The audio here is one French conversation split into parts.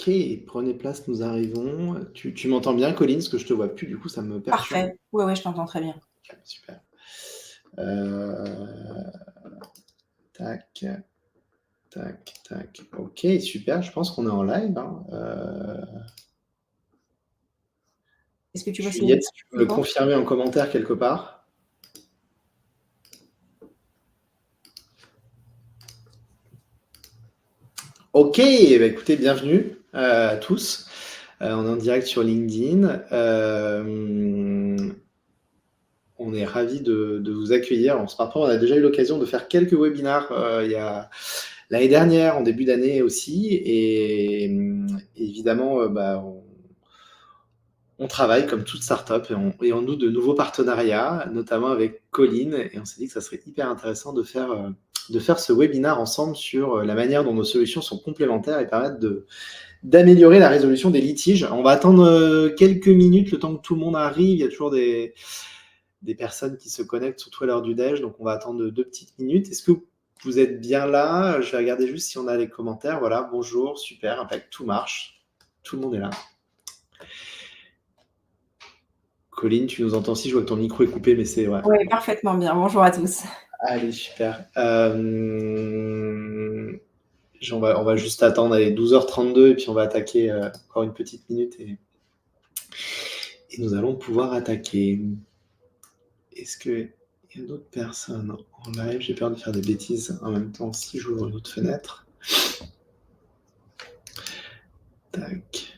Ok, prenez place, nous arrivons. Tu m'entends bien, Colline, parce que je te vois plus, du coup, ça me perturbe. Parfait. Ouais, ouais, je t'entends très bien. Ok, super. Euh, Tac, tac, tac. Ok, super, je pense qu'on est en live, hein. Est-ce que tu vois Juliette, si tu peux me le c'est bon? confirmer en commentaire quelque part. Ok, écoutez, bienvenue à tous. On est en direct sur LinkedIn. On est ravis de vous accueillir. On a déjà eu l'occasion de faire quelques webinars il y a l'année dernière, en début d'année aussi. Et évidemment, on travaille comme toute startup et on noue de nouveaux partenariats, notamment avec Colline. Et on s'est dit que ça serait hyper intéressant de faire ce webinar ensemble sur la manière dont nos solutions sont complémentaires et permettent d'améliorer la résolution des litiges. On va attendre quelques minutes, le temps que tout le monde arrive. Il y a toujours des personnes qui se connectent, surtout à l'heure du déj. Donc, on va attendre 2 petites minutes. Est-ce que vous êtes bien là? Je vais regarder juste si on a les commentaires. Voilà, bonjour, super, impec, tout marche. Tout le monde est là. Colline, tu nous entends aussi? Je vois que ton micro est coupé, mais c'est... Ouais. Oui, parfaitement bien. Bonjour à tous. Allez, super. On va juste attendre, allez, 12h32, et puis on va attaquer encore une petite minute, et nous allons pouvoir attaquer. Est-ce qu'il y a d'autres personnes en live? J'ai peur de faire des bêtises en même temps si j'ouvre une autre fenêtre. Tac.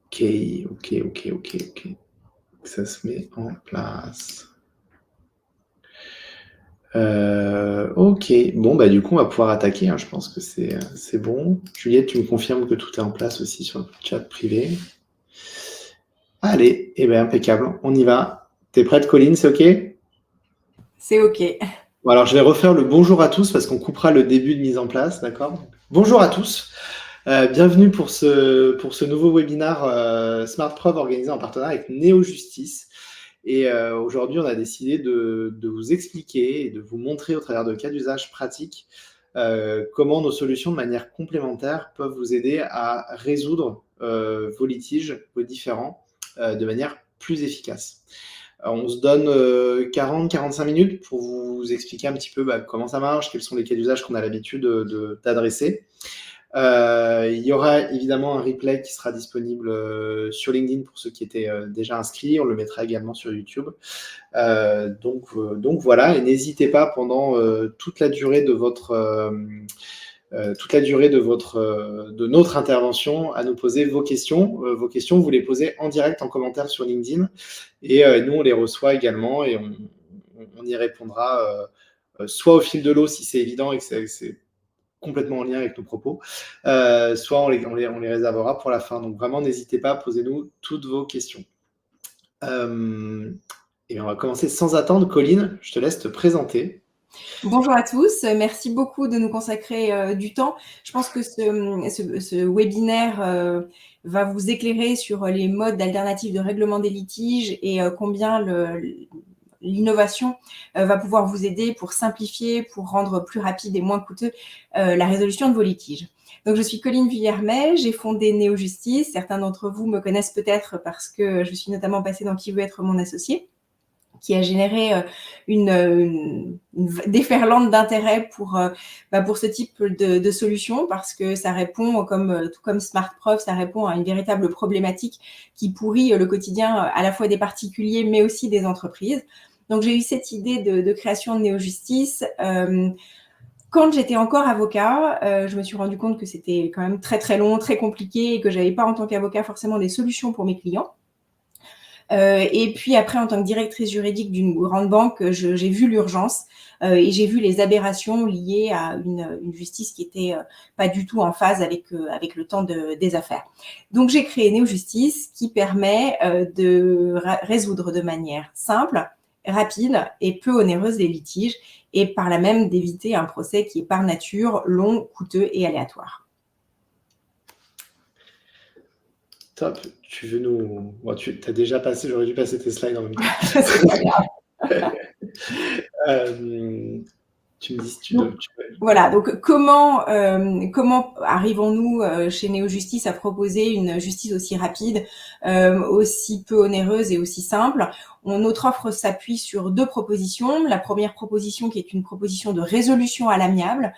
Ok. Ça se met en place. Ok. Bon, du coup, on va pouvoir attaquer. Je pense que c'est bon. Juliette, tu me confirmes que tout est en place aussi sur le chat privé. Allez, impeccable. On y va. T'es prête, Colline? C'est ok? C'est OK. Bon, alors, je vais refaire le bonjour à tous parce qu'on coupera le début de mise en place, d'accord? Bonjour à tous. Bienvenue pour ce nouveau webinaire Smart Preuve organisé en partenariat avec Néo-Justice. Et aujourd'hui, on a décidé de vous expliquer et de vous montrer au travers de cas d'usage pratiques comment nos solutions de manière complémentaire peuvent vous aider à résoudre vos litiges, vos différends, de manière plus efficace. On se donne 40-45 minutes pour vous expliquer un petit peu comment ça marche, quels sont les cas d'usage qu'on a l'habitude d'adresser. Il y aura évidemment un replay qui sera disponible sur LinkedIn pour ceux qui étaient déjà inscrits. On le mettra également sur YouTube. Donc voilà, et n'hésitez pas pendant toute la durée de notre intervention à nous poser vos questions. Vos questions, vous les posez en direct en commentaire sur LinkedIn, et nous on les reçoit également, et on y répondra soit au fil de l'eau si c'est évident et que c'est complètement en lien avec nos propos, soit on les réservera pour la fin. Donc vraiment, n'hésitez pas, posez-nous toutes vos questions. Et on va commencer sans attendre. Colline, je te laisse te présenter. Bonjour à tous. Merci beaucoup de nous consacrer du temps. Je pense que ce webinaire va vous éclairer sur les modes alternatives de règlement des litiges et combien l'innovation va pouvoir vous aider pour simplifier, pour rendre plus rapide et moins coûteux la résolution de vos litiges. Donc, je suis Colline Vuillermet, j'ai fondé Néo-Justice. Certains d'entre vous me connaissent peut-être parce que je suis notamment passée dans Qui veut être mon associé, qui a généré une déferlante d'intérêt pour ce type de solution, parce que ça répond, tout comme Smart Preuve, ça répond à une véritable problématique qui pourrit le quotidien à la fois des particuliers, mais aussi des entreprises. Donc, j'ai eu cette idée de création de Néo-Justice. Quand j'étais encore avocat, je me suis rendu compte que c'était quand même très, très long, très compliqué, et que je n'avais pas, en tant qu'avocat, forcément des solutions pour mes clients. Et puis après, en tant que directrice juridique d'une grande banque, j'ai vu l'urgence et j'ai vu les aberrations liées à une justice qui était pas du tout en phase avec le temps des affaires. Donc, j'ai créé Néo-Justice, qui permet de résoudre de manière simple, rapide et peu onéreuse les litiges, et par là même d'éviter un procès qui est par nature long, coûteux et aléatoire. Top. Tu veux nous... Bon, tu as déjà passé, j'aurais dû passer tes slides en même temps. C'est pas grave. Tu me dis si tu veux. Voilà, donc comment arrivons-nous chez Néo-Justice à proposer une justice aussi rapide, aussi peu onéreuse et aussi simple? Notre offre s'appuie sur 2 propositions. La première proposition qui est une proposition de résolution à l'amiable.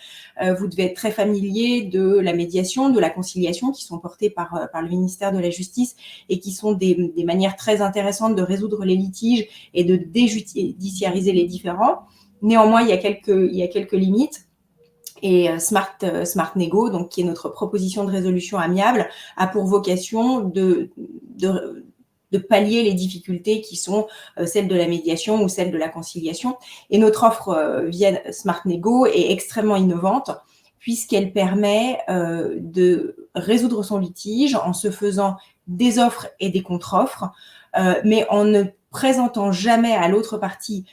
Vous devez être très familier de la médiation, de la conciliation qui sont portées par le ministère de la Justice et qui sont des manières très intéressantes de résoudre les litiges et de déjudiciariser les différends. Néanmoins, il y a quelques limites. Et Smart Nego, donc qui est notre proposition de résolution amiable, a pour vocation de pallier les difficultés qui sont celles de la médiation ou celles de la conciliation. Et notre offre via Smart Nego est extrêmement innovante puisqu'elle permet de résoudre son litige en se faisant des offres et des contre-offres, mais en ne présentant jamais à l'autre partie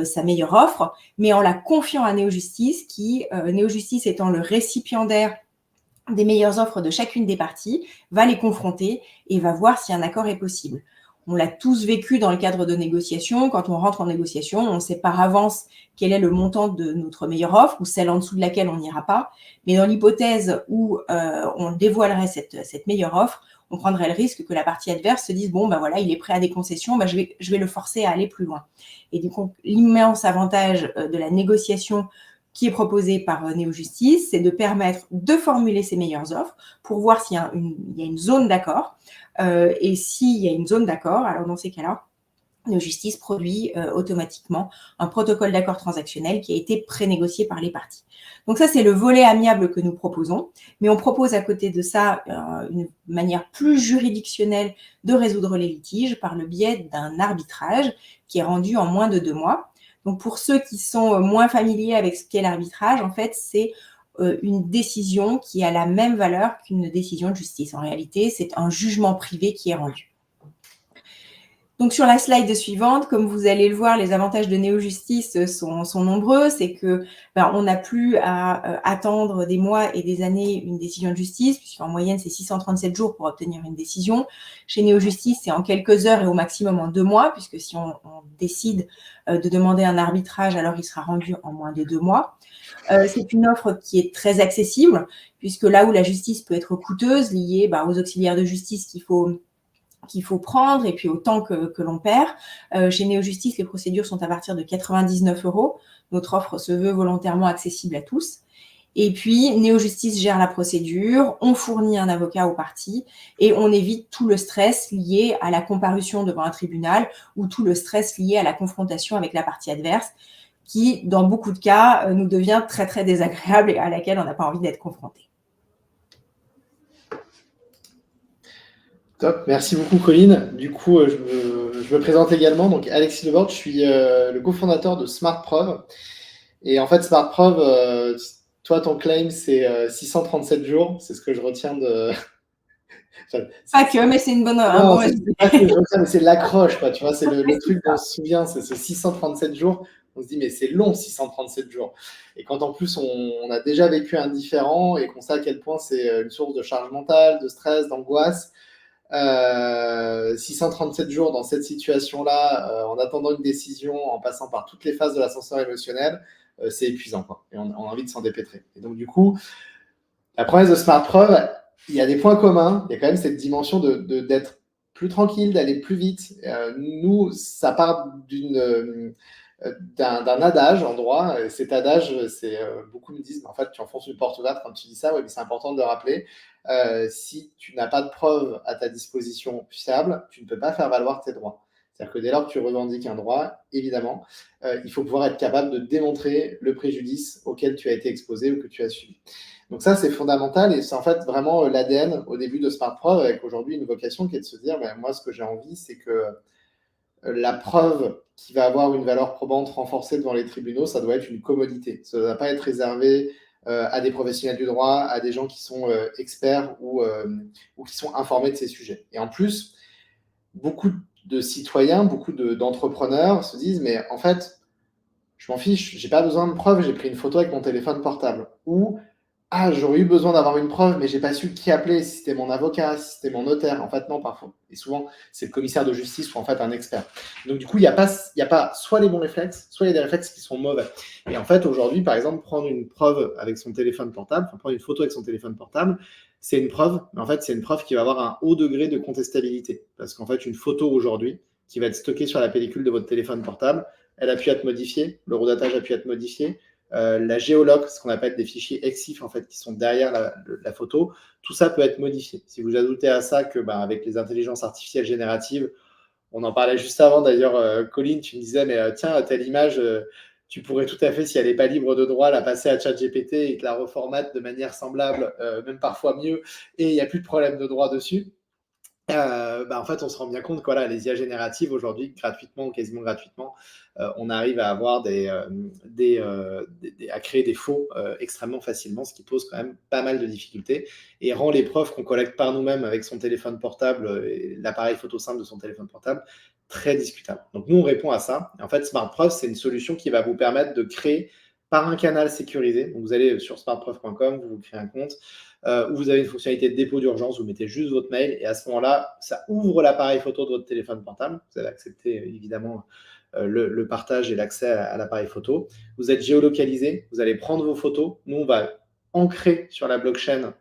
sa meilleure offre, mais en la confiant à Néo-Justice, Néo-Justice étant le récipiendaire des meilleures offres de chacune des parties, va les confronter et va voir si un accord est possible. On l'a tous vécu dans le cadre de négociations. Quand on rentre en négociation, on sait par avance quel est le montant de notre meilleure offre ou celle en dessous de laquelle on n'ira pas. Mais dans l'hypothèse où on dévoilerait cette meilleure offre, on prendrait le risque que la partie adverse se dise bon ben voilà, il est prêt à des concessions, ben je vais le forcer à aller plus loin. Et du coup, l'immense avantage de la négociation qui est proposée par Néo-Justice, c'est de permettre de formuler ses meilleures offres pour voir s'il y a une zone d'accord. Et s'il y a une zone d'accord, alors dans ces cas-là, Néo-Justice produit automatiquement un protocole d'accord transactionnel qui a été pré-négocié par les parties. Donc ça, c'est le volet amiable que nous proposons, mais on propose à côté de ça une manière plus juridictionnelle de résoudre les litiges par le biais d'un arbitrage qui est rendu en moins de 2 mois. Donc pour ceux qui sont moins familiers avec ce qu'est l'arbitrage, en fait, c'est une décision qui a la même valeur qu'une décision de justice. En réalité, c'est un jugement privé qui est rendu. Donc sur la slide suivante, comme vous allez le voir, les avantages de Néo-Justice sont nombreux. C'est que on n'a plus à attendre des mois et des années une décision de justice, puisqu'en moyenne c'est 637 jours pour obtenir une décision. Chez Néo-Justice, c'est en quelques heures et au maximum en 2 mois, puisque si on décide de demander un arbitrage, alors il sera rendu en moins de 2 mois. C'est une offre qui est très accessible, puisque là où la justice peut être coûteuse, liée aux auxiliaires de justice qu'il faut prendre et puis au temps que l'on perd. Chez Néo-Justice, les procédures sont à partir de 99 €. Notre offre se veut volontairement accessible à tous. Et puis, Néo-Justice gère la procédure, on fournit un avocat aux parties et on évite tout le stress lié à la comparution devant un tribunal ou tout le stress lié à la confrontation avec la partie adverse qui, dans beaucoup de cas, nous devient très, très désagréable et à laquelle on n'a pas envie d'être confronté. Top, merci beaucoup Colline. Du coup, je me présente également. Donc Alexis Lebord, je suis le cofondateur de SmartProv. Et en fait, SmartProv, toi, ton claim, c'est 637 jours. C'est ce que je retiens de. Pas que, mais c'est une bonne. Non, c'est pas que je retiens, mais c'est l'accroche, quoi. Tu vois, c'est le truc dont on se souvient, c'est ce 637 jours. On se dit, mais c'est long, 637 jours. Et quand en plus, on a déjà vécu un différend et qu'on sait à quel point c'est une source de charge mentale, de stress, d'angoisse. 637 jours dans cette situation-là, en attendant une décision, en passant par toutes les phases de l'ascenseur émotionnel, c'est épuisant, quoi. Et on a envie de s'en dépêtrer. Et donc, du coup, la promesse de SmartProv, il y a des points communs. Il y a quand même cette dimension d'être plus tranquille, d'aller plus vite. Nous, ça part d'un adage en droit. Cet adage, beaucoup me disent, en fait, tu enfonces une porte ouverte quand tu dis ça. Oui, mais c'est important de le rappeler. Si tu n'as pas de preuves à ta disposition fiable, tu ne peux pas faire valoir tes droits. C'est-à-dire que dès lors que tu revendiques un droit, évidemment, il faut pouvoir être capable de démontrer le préjudice auquel tu as été exposé ou que tu as subi. Donc ça, c'est fondamental et c'est en fait vraiment l'ADN au début de SmartProv avec aujourd'hui une vocation qui est de se dire, moi, ce que j'ai envie, c'est que la preuve qui va avoir une valeur probante renforcée devant les tribunaux, ça doit être une commodité. Ça ne doit pas être réservé à des professionnels du droit, à des gens qui sont experts ou qui sont informés de ces sujets. Et en plus, beaucoup de citoyens, beaucoup d'entrepreneurs se disent, mais en fait, je m'en fiche, j'ai pas besoin de preuves, j'ai pris une photo avec mon téléphone portable. Ou ah, j'aurais eu besoin d'avoir une preuve, mais j'ai pas su qui appeler, si c'était mon avocat, si c'était mon notaire. En fait, non, parfois. Et souvent, c'est le commissaire de justice ou en fait un expert. Donc, du coup, il n'y a pas soit les bons réflexes, soit il y a des réflexes qui sont mauvais. Et en fait, aujourd'hui, par exemple, prendre une preuve avec son téléphone portable, enfin, prendre une photo avec son téléphone portable, c'est une preuve, mais en fait, c'est une preuve qui va avoir un haut degré de contestabilité. Parce qu'en fait, une photo aujourd'hui, qui va être stockée sur la pellicule de votre téléphone portable, elle a pu être modifiée, le redatage a pu être modifié, la géoloc, ce qu'on appelle des fichiers EXIF en fait, qui sont derrière la photo, tout ça peut être modifié. Si vous ajoutez à ça que, avec les intelligences artificielles génératives, on en parlait juste avant d'ailleurs, Colline, tu me disais, mais tiens, telle image, tu pourrais tout à fait, si elle n'est pas libre de droit, la passer à ChatGPT et que la reformate de manière semblable, même parfois mieux, et il n'y a plus de problème de droit dessus. En fait, on se rend bien compte que voilà, les IA génératives aujourd'hui, gratuitement ou quasiment gratuitement, on arrive à avoir à créer des faux extrêmement facilement, ce qui pose quand même pas mal de difficultés et rend les preuves qu'on collecte par nous-mêmes avec son téléphone portable et l'appareil photo simple de son téléphone portable très discutable. Donc nous, on répond à ça. Et en fait, SmartPreuve, c'est une solution qui va vous permettre de créer par un canal sécurisé. Donc vous allez sur smartpreuve.com, vous créez un compte, où vous avez une fonctionnalité de dépôt d'urgence, vous mettez juste votre mail et à ce moment-là, ça ouvre l'appareil photo de votre téléphone portable. Vous allez accepter évidemment le partage et l'accès à l'appareil photo. Vous êtes géolocalisé, vous allez prendre vos photos. Nous, on va ancrer sur la blockchain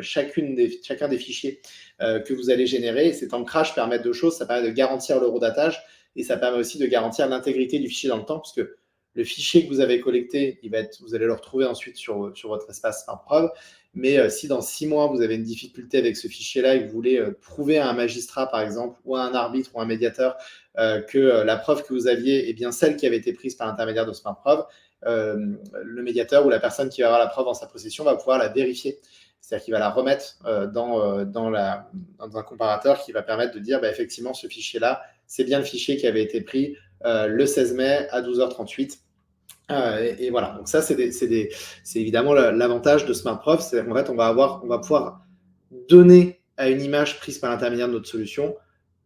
chacun des fichiers que vous allez générer. Et cet ancrage permet deux choses. Ça permet de garantir l'horodatage et ça permet aussi de garantir l'intégrité du fichier dans le temps, parce que le fichier que vous avez collecté, vous allez le retrouver ensuite sur votre espace SmartPreuve. Mais si dans 6 mois, vous avez une difficulté avec ce fichier-là et que vous voulez prouver à un magistrat, par exemple, ou à un arbitre ou à un médiateur que la preuve que vous aviez est bien celle qui avait été prise par l'intermédiaire de SmartPreuve, le médiateur ou la personne qui va avoir la preuve en sa possession va pouvoir la vérifier. C'est-à-dire qu'il va la remettre dans un comparateur qui va permettre de dire effectivement, ce fichier-là, c'est bien le fichier qui avait été pris le 16 mai à 12h38. Et voilà, donc ça, c'est évidemment l'avantage de SmartPreuve, c'est qu'en fait, on va pouvoir donner à une image prise par l'intermédiaire de notre solution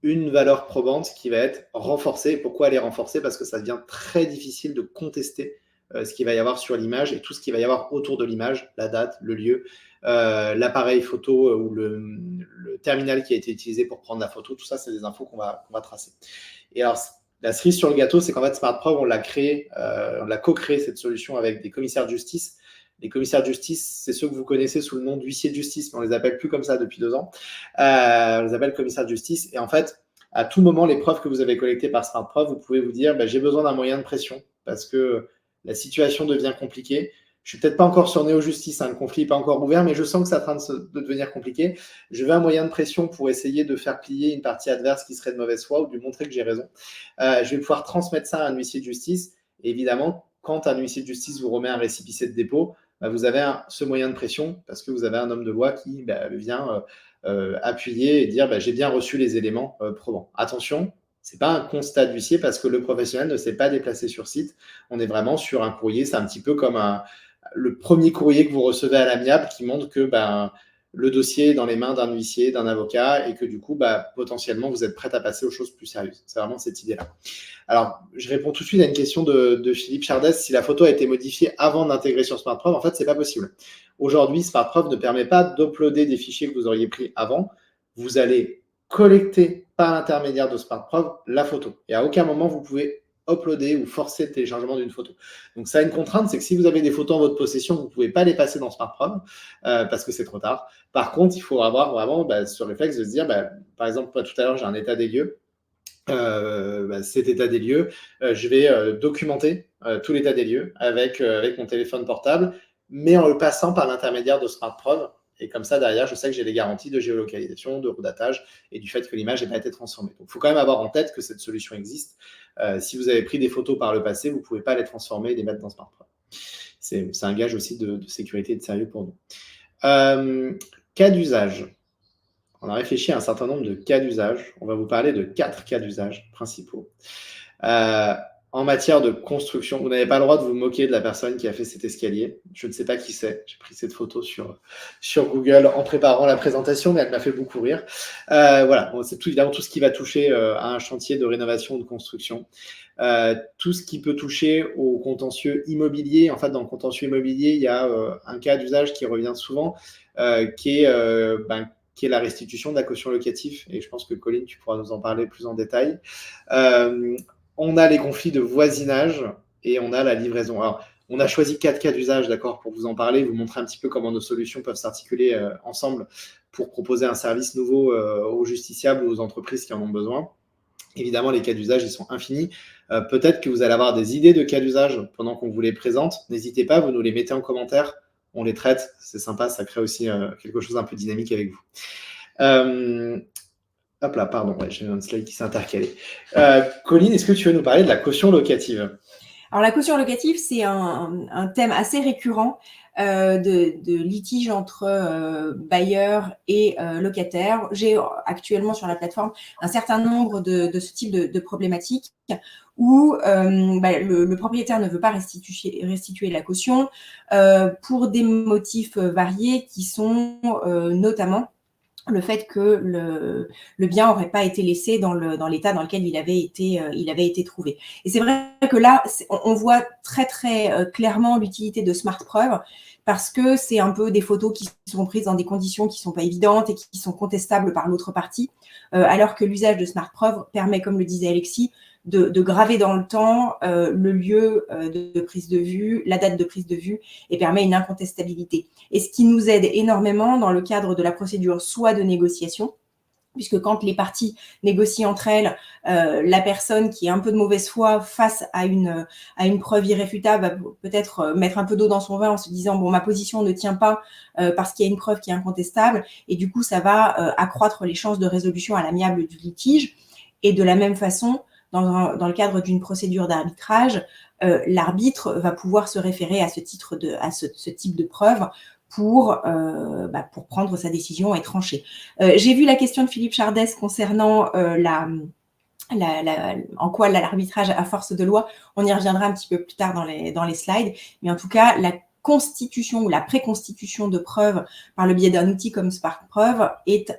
une valeur probante qui va être renforcée. Pourquoi elle est renforcée? Parce que ça devient très difficile de contester ce qu'il va y avoir sur l'image et tout ce qu'il va y avoir autour de l'image, la date, le lieu, l'appareil photo ou le terminal qui a été utilisé pour prendre la photo. Tout ça, c'est des infos qu'on va tracer. Et alors, la cerise sur le gâteau, c'est qu'en fait, SmartPreuve, on l'a co-créé cette solution avec des commissaires de justice. Les commissaires de justice, c'est ceux que vous connaissez sous le nom d'huissiers de justice, mais on les appelle plus comme ça depuis 2 ans. On les appelle commissaires de justice. Et en fait, à tout moment, les preuves que vous avez collectées par SmartPreuve, vous pouvez vous dire, j'ai besoin d'un moyen de pression parce que la situation devient compliquée. Je suis peut-être pas encore sur Néo-Justice, le conflit n'est pas encore ouvert, mais je sens que c'est en train de devenir compliqué. Je veux un moyen de pression pour essayer de faire plier une partie adverse qui serait de mauvaise foi ou de lui montrer que j'ai raison. Je vais pouvoir transmettre ça à un huissier de justice. Et évidemment, quand un huissier de justice vous remet un récépissé de dépôt, vous avez ce moyen de pression parce que vous avez un homme de loi qui vient appuyer et dire j'ai bien reçu les éléments probants. Attention, ce n'est pas un constat d'huissier parce que le professionnel ne s'est pas déplacé sur site. On est vraiment sur un courrier, c'est un petit peu comme le premier courrier que vous recevez à l'amiable qui montre que le dossier est dans les mains d'un huissier, d'un avocat, et que du coup, potentiellement, vous êtes prête à passer aux choses plus sérieuses. C'est vraiment cette idée-là. Alors, je réponds tout de suite à une question de Philippe Chardès. Si la photo a été modifiée avant d'intégrer sur SmartPreuve, en fait, c'est pas possible. Aujourd'hui, SmartPreuve ne permet pas d'uploader des fichiers que vous auriez pris avant. Vous allez collecter par l'intermédiaire de SmartPreuve la photo. Et à aucun moment, vous pouvez uploader ou forcer le téléchargement d'une photo. Donc ça a une contrainte, c'est que si vous avez des photos en votre possession, vous ne pouvez pas les passer dans SmartPreuve parce que c'est trop tard. Par contre, il faut avoir vraiment ce réflexe de se dire, par exemple, tout à l'heure, j'ai un état des lieux. Cet état des lieux, je vais documenter tout l'état des lieux avec mon téléphone portable, mais en le passant par l'intermédiaire de SmartPreuve. Et comme ça, derrière, je sais que j'ai des garanties de géolocalisation, de redatage et du fait que l'image n'a pas été transformée. Donc, il faut quand même avoir en tête que cette solution existe. Si vous avez pris des photos par le passé, vous ne pouvez pas les transformer et les mettre dans SmartPreuve. C'est un gage aussi de sécurité et de sérieux pour nous. Cas d'usage. On a réfléchi à un certain nombre de cas d'usage. On va vous parler de 4 cas d'usage principaux. en matière de construction, vous n'avez pas le droit de vous moquer de la personne qui a fait cet escalier. Je ne sais pas qui c'est. J'ai pris cette photo sur Google en préparant la présentation, mais elle m'a fait beaucoup rire. Voilà, bon, c'est évidemment tout ce qui va toucher à un chantier de rénovation ou de construction. Tout ce qui peut toucher au contentieux immobilier. En fait, dans le contentieux immobilier, il y a un cas d'usage qui revient souvent, qui est la restitution de la caution locative. Et je pense que Colline, tu pourras nous en parler plus en détail. On a les conflits de voisinage et on a la livraison. Alors, on a choisi 4 cas d'usage, d'accord, pour vous en parler, vous montrer un petit peu comment nos solutions peuvent s'articuler ensemble pour proposer un service nouveau aux justiciables ou aux entreprises qui en ont besoin. Évidemment, les cas d'usage, ils sont infinis. Peut-être que vous allez avoir des idées de cas d'usage pendant qu'on vous les présente. N'hésitez pas, vous nous les mettez en commentaire. On les traite. C'est sympa, ça crée aussi quelque chose d'un peu dynamique avec vous. Hop là, pardon, ouais, j'ai un slide qui s'est intercalé. Colline, est-ce que tu veux nous parler de la caution locative? Alors, la caution locative, c'est un thème assez récurrent de litige entre bailleurs et locataires. J'ai actuellement sur la plateforme un certain nombre de ce type de problématiques où le propriétaire ne veut pas restituer la caution pour des motifs variés qui sont notamment le fait que le bien n'aurait pas été laissé dans l'état dans lequel il avait été trouvé. Et c'est vrai que là, on voit très très clairement l'utilité de Smart Preuve parce que c'est un peu des photos qui sont prises dans des conditions qui ne sont pas évidentes et qui sont contestables par l'autre partie, alors que l'usage de Smart Preuve permet, comme le disait Alexis, de graver dans le temps le lieu de prise de vue, la date de prise de vue, et permet une incontestabilité. Et ce qui nous aide énormément dans le cadre de la procédure soit de négociation, puisque quand les parties négocient entre elles, la personne qui est un peu de mauvaise foi face à une preuve irréfutable va peut-être mettre un peu d'eau dans son vin en se disant bon, ma position ne tient pas parce qu'il y a une preuve qui est incontestable, et du coup ça va accroître les chances de résolution à l'amiable du litige. Et de la même façon, dans le cadre d'une procédure d'arbitrage, l'arbitre va pouvoir se référer à ce type de preuve pour prendre sa décision et trancher. J'ai vu la question de Philippe Chardès concernant en quoi l'arbitrage à force de loi. On y reviendra un petit peu plus tard dans les slides, mais en tout cas, la constitution ou la préconstitution de preuves par le biais d'un outil comme Smart Preuve est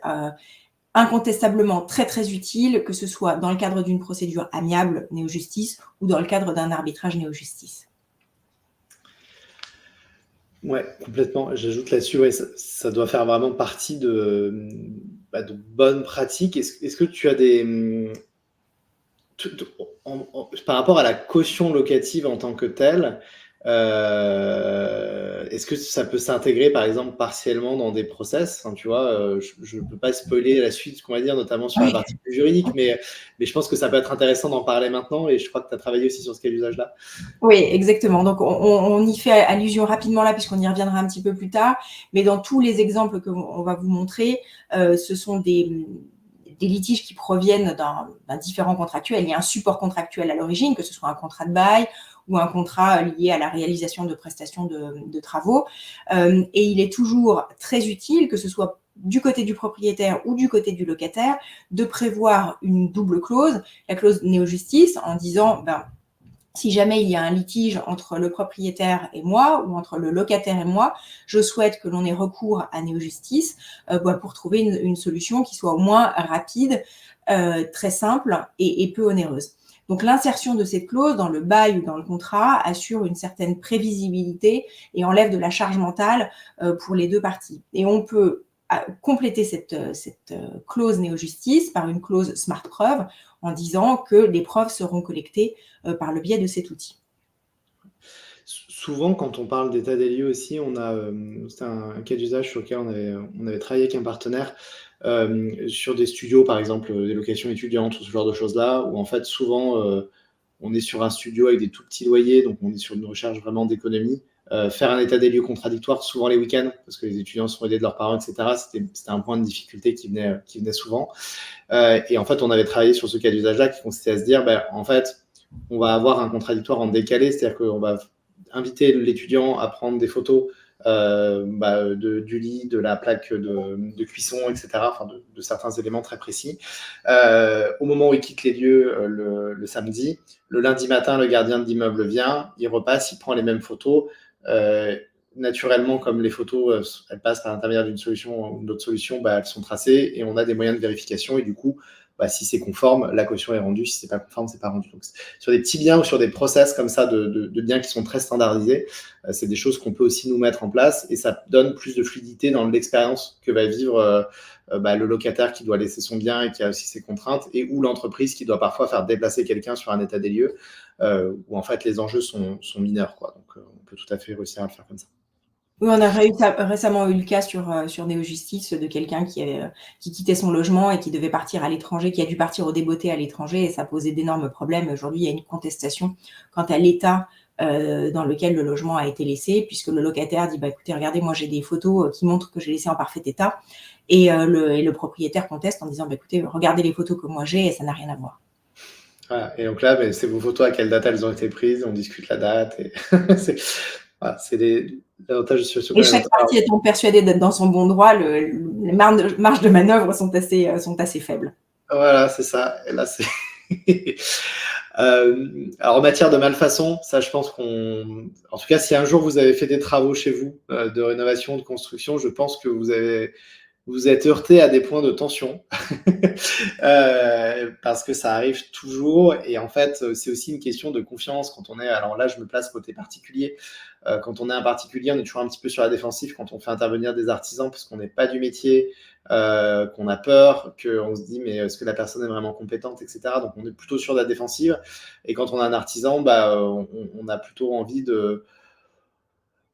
incontestablement très très utile, que ce soit dans le cadre d'une procédure amiable néo-justice ou dans le cadre d'un arbitrage néo-justice. Ouais, complètement. J'ajoute là-dessus, ouais, ça doit faire vraiment partie de bonnes pratiques. Est-ce que tu as des... par rapport à la caution locative en tant que telle, est-ce que ça peut s'intégrer, par exemple, partiellement dans des process? Enfin, tu vois, je ne peux pas spoiler la suite, ce qu'on va dire, notamment sur la partie plus juridique, mais je pense que ça peut être intéressant d'en parler maintenant, et je crois que tu as travaillé aussi sur ce cas d'usage-là. Oui, exactement. Donc, on y fait allusion rapidement là, puisqu'on y reviendra un petit peu plus tard, mais dans tous les exemples qu'on va vous montrer, ce sont des litiges qui proviennent d'un différent contractuel. Il y a un support contractuel à l'origine, que ce soit un contrat de bail ou un contrat lié à la réalisation de prestations de travaux. Et il est toujours très utile, que ce soit du côté du propriétaire ou du côté du locataire, de prévoir une double clause, la clause néo-justice, en disant si jamais il y a un litige entre le propriétaire et moi ou entre le locataire et moi, je souhaite que l'on ait recours à néo-justice pour trouver une solution qui soit au moins rapide, très simple et peu onéreuse. Donc, l'insertion de cette clause dans le bail ou dans le contrat assure une certaine prévisibilité et enlève de la charge mentale pour les deux parties. Et on peut compléter cette clause néo-justice par une clause Smart Preuve en disant que les preuves seront collectées par le biais de cet outil. Souvent, quand on parle d'état des lieux aussi, c'est un cas d'usage sur lequel on avait travaillé avec un partenaire sur des studios, par exemple, des locations étudiantes ou ce genre de choses-là, où en fait, souvent, on est sur un studio avec des tout petits loyers, donc on est sur une recherche vraiment d'économie. Faire un état des lieux contradictoire, souvent les week-ends, parce que les étudiants sont aidés de leurs parents, etc., c'était un point de difficulté qui venait souvent. Et en fait, on avait travaillé sur ce cas d'usage-là qui consistait à se dire, en fait, on va avoir un contradictoire en décalé, c'est-à-dire qu'on va inviter l'étudiant à prendre des photos du lit, de la plaque de cuisson, etc., enfin de certains éléments très précis. Au moment où il quitte les lieux le samedi, le lundi matin, le gardien de l'immeuble vient, il repasse, il prend les mêmes photos. Naturellement, comme les photos, elles passent par l'intermédiaire d'une solution ou d'une autre solution, elles sont tracées et on a des moyens de vérification. Et du coup, si c'est conforme, la caution est rendue. Si c'est pas conforme, c'est pas rendu. Donc, sur des petits biens ou sur des process comme ça de biens qui sont très standardisés, c'est des choses qu'on peut aussi nous mettre en place et ça donne plus de fluidité dans l'expérience que va vivre le locataire qui doit laisser son bien et qui a aussi ses contraintes, et ou l'entreprise qui doit parfois faire déplacer quelqu'un sur un état des lieux où en fait les enjeux sont mineurs, quoi. Donc on peut tout à fait réussir à le faire comme ça. Oui, on a récemment eu le cas sur Néo-Justice de quelqu'un qui quittait son logement et qui devait partir à l'étranger, qui a dû partir au débeauté à l'étranger, et ça posait d'énormes problèmes. Aujourd'hui, il y a une contestation quant à l'état dans lequel le logement a été laissé, puisque le locataire dit écoutez, regardez, moi j'ai des photos qui montrent que j'ai laissé en parfait état, et le propriétaire conteste en disant écoutez, regardez les photos que moi j'ai et ça n'a rien à voir. Voilà. Et donc là, c'est vos photos, à quelle date elles ont été prises, on discute la date. Et c'est l'avantage de ce Et chaque partie étant persuadée d'être dans son bon droit, les marges de manœuvre sont assez faibles. Voilà, c'est ça. Et là, c'est alors en matière de malfaçon, ça, je pense en tout cas, si un jour vous avez fait des travaux chez vous de rénovation, de construction, je pense que vous êtes heurté à des points de tension parce que ça arrive toujours. Et en fait, c'est aussi une question de confiance quand on est. Alors là, je me place côté particulier. Quand on est un particulier, on est toujours un petit peu sur la défensive quand on fait intervenir des artisans parce qu'on n'est pas du métier, qu'on a peur, qu'on se dit mais est-ce que la personne est vraiment compétente, etc. Donc on est plutôt sur la défensive. Et quand on a un artisan, on a plutôt envie de.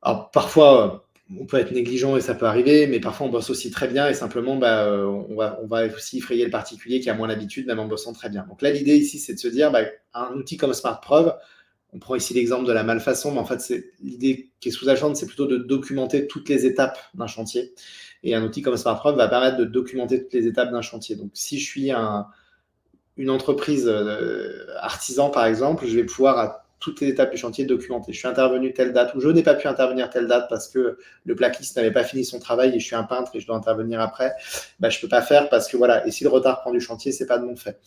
Alors parfois, on peut être négligent et ça peut arriver, mais parfois on bosse aussi très bien et simplement on va aussi effrayer le particulier qui a moins l'habitude, même en bossant très bien. Donc là, l'idée ici, c'est de se dire un outil comme SmartPreuve, on prend ici l'exemple de la malfaçon, mais en fait, l'idée qui est sous-jacente, c'est plutôt de documenter toutes les étapes d'un chantier. Et un outil comme SmartPreuve va permettre de documenter toutes les étapes d'un chantier. Donc si je suis une entreprise artisan, par exemple, je vais pouvoir à toutes les étapes du chantier documenter. Je suis intervenu telle date ou je n'ai pas pu intervenir telle date parce que le plaquiste n'avait pas fini son travail et je suis un peintre et je dois intervenir après. Je peux pas faire parce que voilà. Et si le retard prend du chantier, c'est pas de mon fait.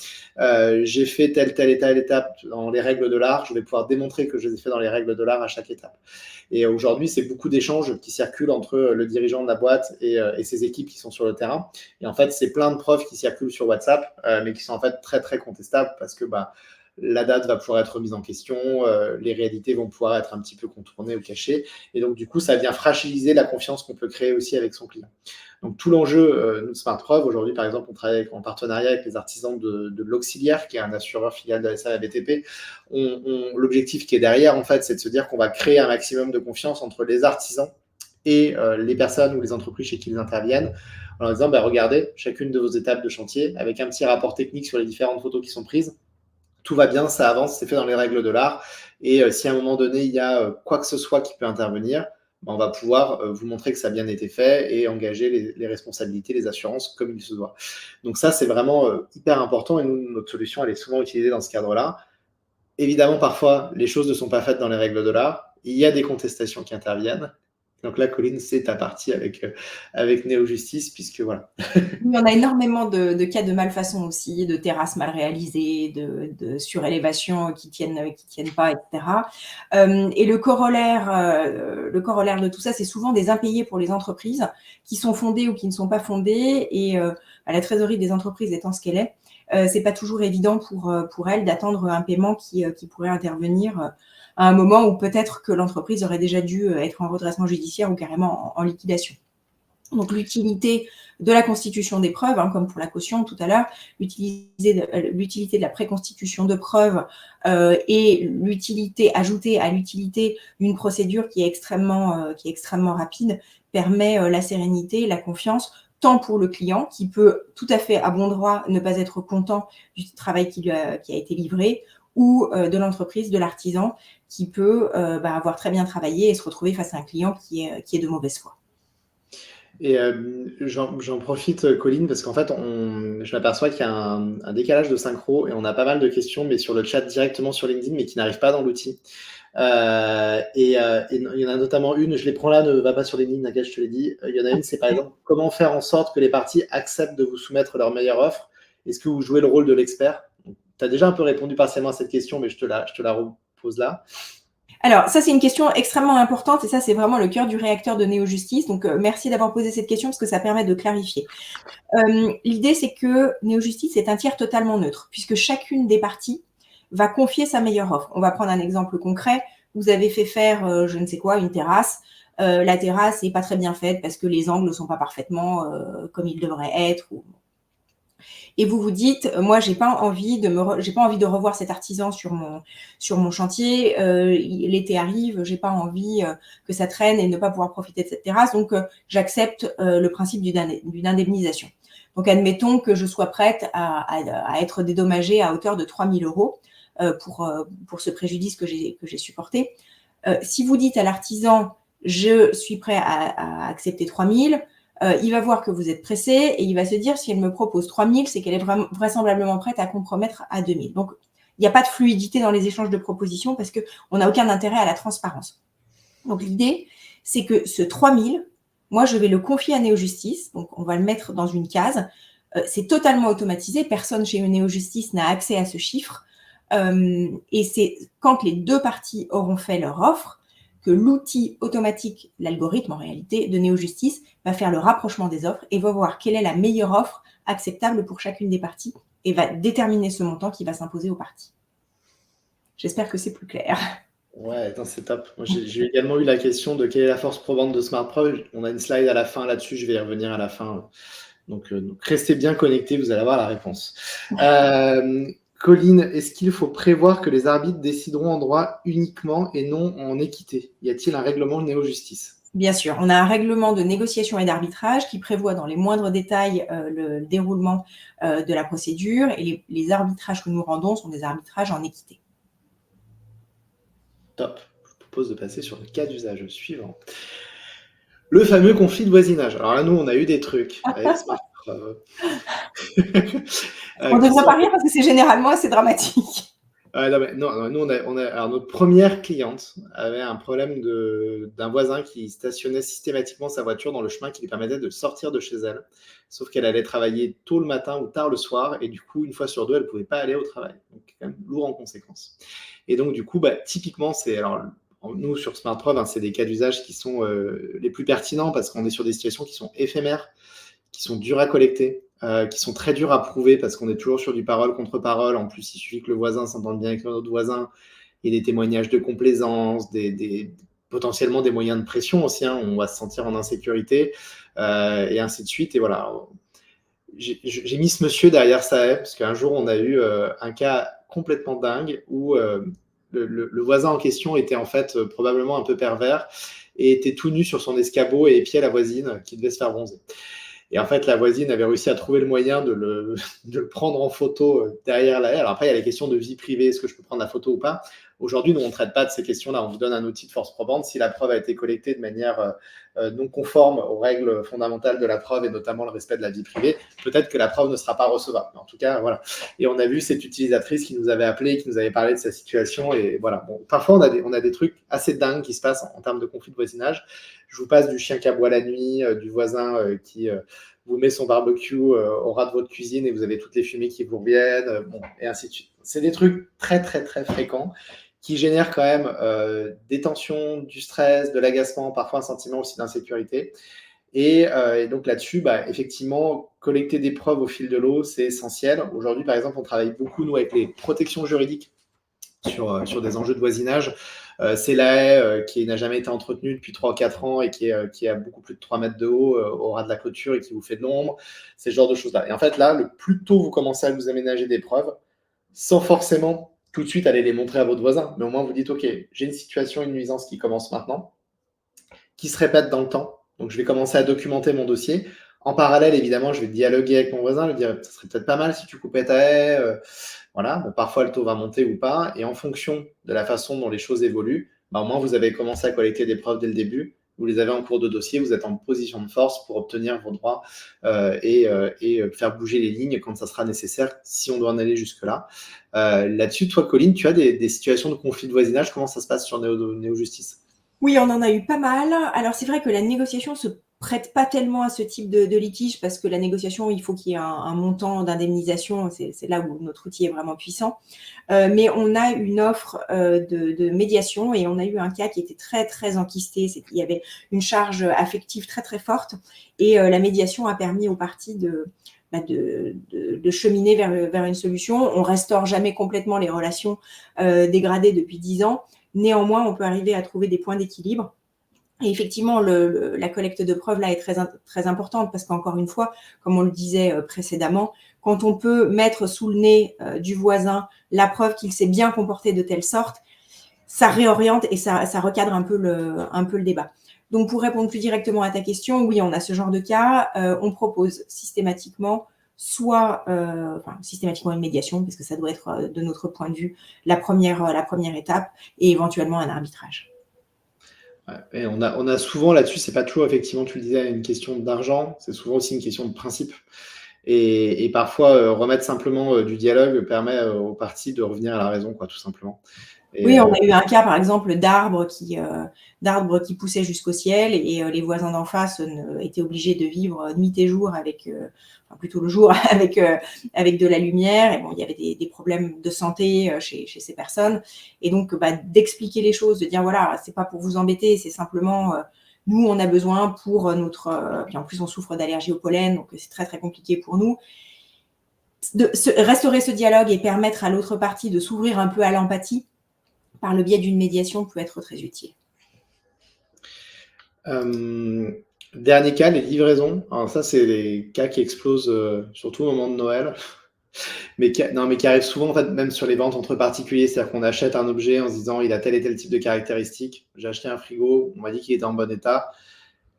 J'ai fait telle et telle étape dans les règles de l'art. Je vais pouvoir démontrer que je les ai fait dans les règles de l'art à chaque étape. Et aujourd'hui, c'est beaucoup d'échanges qui circulent entre le dirigeant de la boîte et ses équipes qui sont sur le terrain. Et en fait, c'est plein de preuves qui circulent sur WhatsApp, mais qui sont en fait très, très contestables parce que la date va pouvoir être remise en question, les réalités vont pouvoir être un petit peu contournées ou cachées. Et donc, du coup, ça vient fragiliser la confiance qu'on peut créer aussi avec son client. Donc, tout l'enjeu, nous, SmartPreuve, aujourd'hui, par exemple, on travaille en partenariat avec les artisans de l'Auxiliaire, qui est un assureur filiale de la SABTP. L'objectif qui est derrière, en fait, c'est de se dire qu'on va créer un maximum de confiance entre les artisans et les personnes ou les entreprises chez qui ils interviennent, en leur disant, regardez, chacune de vos étapes de chantier, avec un petit rapport technique sur les différentes photos qui sont prises, tout va bien, ça avance, c'est fait dans les règles de l'art. Et si à un moment donné, il y a quoi que ce soit qui peut intervenir, on va pouvoir vous montrer que ça a bien été fait et engager les responsabilités, les assurances comme il se doit. Donc ça, c'est vraiment hyper important et nous, notre solution, elle est souvent utilisée dans ce cadre-là. Évidemment, parfois, les choses ne sont pas faites dans les règles de l'art. Il y a des contestations qui interviennent. Donc là, Colline, c'est ta partie avec Néo-Justice, puisque voilà. Oui, on a énormément de cas de malfaçon aussi, de terrasses mal réalisées, de surélévations qui tiennent pas, etc. Et le corollaire de tout ça, c'est souvent des impayés pour les entreprises qui sont fondées ou qui ne sont pas fondées. Et la trésorerie des entreprises étant ce qu'elle est, c'est pas toujours évident pour elles d'attendre un paiement qui pourrait intervenir à un moment où peut-être que l'entreprise aurait déjà dû être en redressement judiciaire ou carrément en liquidation. Donc l'utilité de la constitution des preuves, comme pour la caution tout à l'heure, l'utilité de la préconstitution de preuves et l'utilité ajoutée à l'utilité d'une procédure qui est extrêmement rapide permet la sérénité, la confiance, tant pour le client qui peut tout à fait à bon droit ne pas être content du travail qui a été livré, ou de l'entreprise, de l'artisan qui peut avoir très bien travaillé et se retrouver face à un client qui est de mauvaise foi. Et j'en profite, Colline, parce qu'en fait, je m'aperçois qu'il y a un décalage de synchro et on a pas mal de questions, mais sur le chat directement sur LinkedIn, mais qui n'arrivent pas dans l'outil. Et il y en a notamment une, je les prends là, ne va pas sur LinkedIn, t'inquiète, je te l'ai dit. Il y en a une, c'est par exemple, comment faire en sorte que les parties acceptent de vous soumettre leur meilleure offre? Est-ce que vous jouez le rôle de l'expert? Tu as déjà un peu répondu partiellement à cette question, mais je te la repose là. Alors, ça, c'est une question extrêmement importante et ça, c'est vraiment le cœur du réacteur de Néo-Justice. Donc, merci d'avoir posé cette question parce que ça permet de clarifier. L'idée, c'est que Néo-Justice est un tiers totalement neutre puisque chacune des parties va confier sa meilleure offre. On va prendre un exemple concret. Vous avez fait faire, je ne sais quoi, une terrasse. La terrasse n'est pas très bien faite parce que les angles ne sont pas parfaitement comme ils devraient être. Et vous vous dites, moi, j'ai pas envie de revoir cet artisan sur mon chantier. L'été arrive, j'ai pas envie que ça traîne et ne pas pouvoir profiter de cette terrasse. Donc, j'accepte le principe d'une indemnisation. Donc, admettons que je sois prête à être dédommagée à hauteur de 3 000 euros pour ce préjudice que j'ai supporté. Si vous dites à l'artisan, je suis prêt à accepter 3 000, il va voir que vous êtes pressé et il va se dire, si elle me propose 3 000, c'est qu'elle est vraisemblablement prête à compromettre à 2 000. Donc, il n'y a pas de fluidité dans les échanges de propositions parce qu'on n'a aucun intérêt à la transparence. Donc, l'idée, c'est que ce 3 000, moi, je vais le confier à Néo-Justice. Donc, on va le mettre dans une case. C'est totalement automatisé. Personne chez Néo-Justice n'a accès à ce chiffre. Et c'est quand les deux parties auront fait leur offre que l'outil automatique, l'algorithme en réalité, de Néo-Justice va faire le rapprochement des offres et va voir quelle est la meilleure offre acceptable pour chacune des parties et va déterminer ce montant qui va s'imposer aux parties. J'espère que c'est plus clair. Ouais, c'est top. Moi, j'ai également eu la question de quelle est la force probante de SmartProv. On a une slide à la fin là-dessus, je vais y revenir à la fin. Donc restez bien connectés, vous allez avoir la réponse. Colline, est-ce qu'il faut prévoir que les arbitres décideront en droit uniquement et non en équité? Y a-t-il un règlement de Néo-Justice? Bien sûr, on a un règlement de négociation et d'arbitrage qui prévoit dans les moindres détails le déroulement de la procédure et les arbitrages que nous rendons sont des arbitrages en équité. Top. Je vous propose de passer sur le cas d'usage suivant. Le fameux conflit de voisinage. Alors là, nous, on a eu des trucs avec SmartProv. On ne devrait pas rire parce que c'est généralement assez dramatique. Non, nous, alors, notre première cliente avait un problème d'un voisin qui stationnait systématiquement sa voiture dans le chemin qui lui permettait de sortir de chez elle. Sauf qu'elle allait travailler tôt le matin ou tard le soir, et du coup, une fois sur deux, elle ne pouvait pas aller au travail. Donc, quand même lourd en conséquences. Et donc, du coup, typiquement, nous, sur SmartProv, c'est des cas d'usage qui sont les plus pertinents parce qu'on est sur des situations qui sont éphémères, qui sont dures à collecter, qui sont très dures à prouver parce qu'on est toujours sur du parole contre parole. En plus, il suffit que le voisin s'entende bien avec notre voisin. Il y a des témoignages de complaisance, potentiellement des moyens de pression aussi. On va se sentir en insécurité et ainsi de suite. Et voilà. J'ai mis ce monsieur derrière sa haie parce qu'un jour, on a eu un cas complètement dingue où le voisin en question était en fait probablement un peu pervers et était tout nu sur son escabeau et épiait la voisine qui devait se faire bronzer. Et en fait, la voisine avait réussi à trouver le moyen de le prendre en photo derrière la haie. Alors après, il y a les questions de vie privée, est-ce que je peux prendre la photo ou pas? Aujourd'hui, nous, on ne traite pas de ces questions-là. On vous donne un outil de force probante. Si la preuve a été collectée de manière non conforme aux règles fondamentales de la preuve et notamment le respect de la vie privée, peut-être que la preuve ne sera pas recevable. En tout cas, voilà. Et on a vu cette utilisatrice qui nous avait appelé, qui nous avait parlé de sa situation. Et voilà. Bon, parfois, on a des trucs assez dingues qui se passent en termes de conflit de voisinage. Je vous passe du chien qui aboie la nuit, du voisin qui vous met son barbecue au ras de votre cuisine et vous avez toutes les fumées qui vous reviennent, et ainsi de suite. C'est des trucs très, très, très fréquents qui génèrent quand même des tensions, du stress, de l'agacement, parfois un sentiment aussi d'insécurité. Et donc là-dessus, effectivement, collecter des preuves au fil de l'eau, c'est essentiel. Aujourd'hui, par exemple, on travaille beaucoup, nous, avec les protections juridiques sur des enjeux de voisinage. C'est la haie qui n'a jamais été entretenue depuis 3 ou 4 ans et qui a beaucoup plus de 3 mètres de haut au ras de la clôture et qui vous fait de l'ombre. C'est ce genre de choses-là. Et en fait, là, le plus tôt vous commencez à vous aménager des preuves, sans forcément tout de suite aller les montrer à votre voisin, mais au moins vous dites, OK, j'ai une situation, une nuisance qui commence maintenant, qui se répète dans le temps. Donc, je vais commencer à documenter mon dossier. En parallèle, évidemment, je vais dialoguer avec mon voisin, lui dire, ça serait peut-être pas mal si tu coupais ta haie. Voilà, bon, parfois le taux va monter ou pas. Et en fonction de la façon dont les choses évoluent, au moins vous avez commencé à collecter des preuves dès le début. vous les avez en cours de dossier, vous êtes en position de force pour obtenir vos droits et faire bouger les lignes quand ça sera nécessaire, si on doit en aller jusque-là. Là-dessus, toi, Colline, tu as des situations de conflit de voisinage. Comment ça se passe sur Néo-Justice? Oui, on en a eu pas mal. Alors, c'est vrai que la négociation se prête pas tellement à ce type de litige parce que la négociation, il faut qu'il y ait un montant d'indemnisation. C'est là où notre outil est vraiment puissant. Mais on a une offre de médiation et on a eu un cas qui était très, très enquisté. Il y avait une charge affective très, très forte et la médiation a permis aux parties de cheminer vers une solution. On restaure jamais complètement les relations dégradées depuis 10 ans. Néanmoins, on peut arriver à trouver des points d'équilibre. Et effectivement, la collecte de preuves là est très, très importante parce qu'encore une fois, comme on le disait précédemment, quand on peut mettre sous le nez du voisin la preuve qu'il s'est bien comporté de telle sorte, ça réoriente et ça recadre un peu le débat. Donc, pour répondre plus directement à ta question, oui, on a ce genre de cas. On propose systématiquement systématiquement une médiation, parce que ça doit être, de notre point de vue, la première étape, et éventuellement un arbitrage. Et on a souvent là-dessus, c'est pas toujours, effectivement, tu le disais, une question d'argent, c'est souvent aussi une question de principe. Et parfois, remettre simplement du dialogue permet aux parties de revenir à la raison, quoi, tout simplement. Oui, on a eu un cas, par exemple, d'arbres qui poussaient jusqu'au ciel et les voisins d'en face étaient obligés de vivre nuit et jour plutôt le jour avec de la lumière. Et bon, il y avait des problèmes de santé chez ces personnes. Et donc, d'expliquer les choses, de dire, voilà, c'est pas pour vous embêter, c'est simplement, nous, on a besoin pour puis en plus, on souffre d'allergie au pollen, donc c'est très, très compliqué pour nous. Restaurer ce dialogue et permettre à l'autre partie de s'ouvrir un peu à l'empathie par le biais d'une médiation peut être très utile. Dernier cas, les livraisons. Alors ça, c'est des cas qui explosent surtout au moment de Noël, mais qui arrivent souvent, en fait, même sur les ventes entre particuliers. C'est-à-dire qu'on achète un objet en se disant il a tel et tel type de caractéristiques. J'ai acheté un frigo, on m'a dit qu'il était en bon état.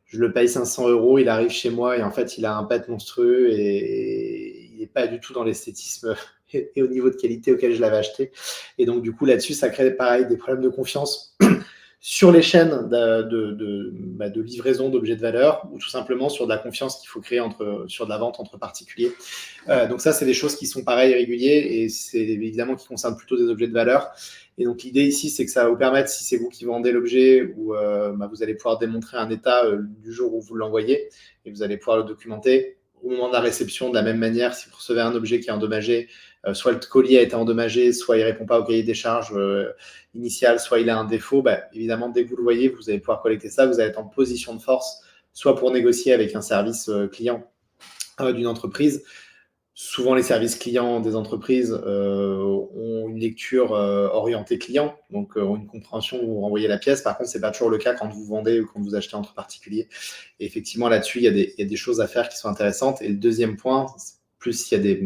Je le paye 500 €, il arrive chez moi et en fait, il a un pet monstrueux et il n'est pas du tout dans l'esthétisme et au niveau de qualité auquel je l'avais acheté. Et donc, du coup, là-dessus, ça crée pareil des problèmes de confiance sur les chaînes de livraison d'objets de valeur ou tout simplement sur de la confiance qu'il faut créer sur de la vente entre particuliers. Donc ça, c'est des choses qui sont pareilles régulières et c'est évidemment qui concernent plutôt des objets de valeur. Et donc l'idée ici, c'est que ça va vous permettre, si c'est vous qui vendez l'objet, vous allez pouvoir démontrer un état du jour où vous l'envoyez et vous allez pouvoir le documenter. Au moment de la réception, de la même manière, si vous recevez un objet qui est endommagé, soit le colis a été endommagé, soit il ne répond pas au cahier des charges initial, soit il a un défaut, évidemment, dès que vous le voyez, vous allez pouvoir collecter ça, vous allez être en position de force, soit pour négocier avec un service client d'une entreprise. Souvent, les services clients des entreprises ont une lecture orientée client, donc ont une compréhension où vous renvoyez la pièce. Par contre, ce n'est pas toujours le cas quand vous vendez ou quand vous achetez entre particuliers. Et effectivement, là-dessus, il y a des choses à faire qui sont intéressantes. Et le deuxième point, plus s'il y a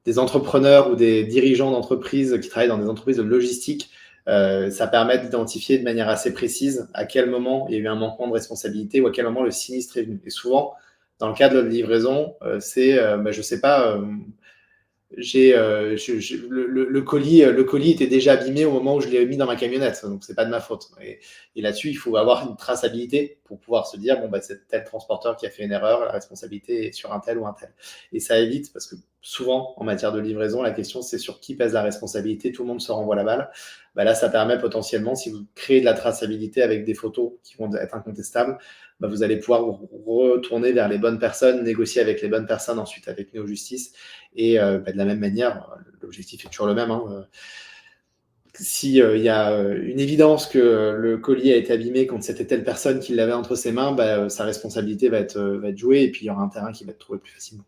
des entrepreneurs ou des dirigeants d'entreprises qui travaillent dans des entreprises de logistique, ça permet d'identifier de manière assez précise à quel moment il y a eu un manquement de responsabilité ou à quel moment le sinistre est venu. Et souvent, dans le cadre de la livraison, je sais pas, le colis était déjà abîmé au moment où je l'ai mis dans ma camionnette, donc c'est pas de ma faute. Et là-dessus, il faut avoir une traçabilité pour pouvoir se dire c'est tel transporteur qui a fait une erreur, la responsabilité est sur un tel ou un tel. Et ça évite, parce que souvent en matière de livraison, la question c'est sur qui pèse la responsabilité, tout le monde se renvoie la balle. Là, ça permet potentiellement, si vous créez de la traçabilité avec des photos qui vont être incontestables, vous allez pouvoir vous retourner vers les bonnes personnes, négocier avec les bonnes personnes ensuite avec Néo-Justice. Et de la même manière, l'objectif est toujours le même. Si y a une évidence que le colis a été abîmé quand c'était telle personne qui l'avait entre ses mains, sa responsabilité va être jouée et puis il y aura un terrain qui va être trouvé plus facilement.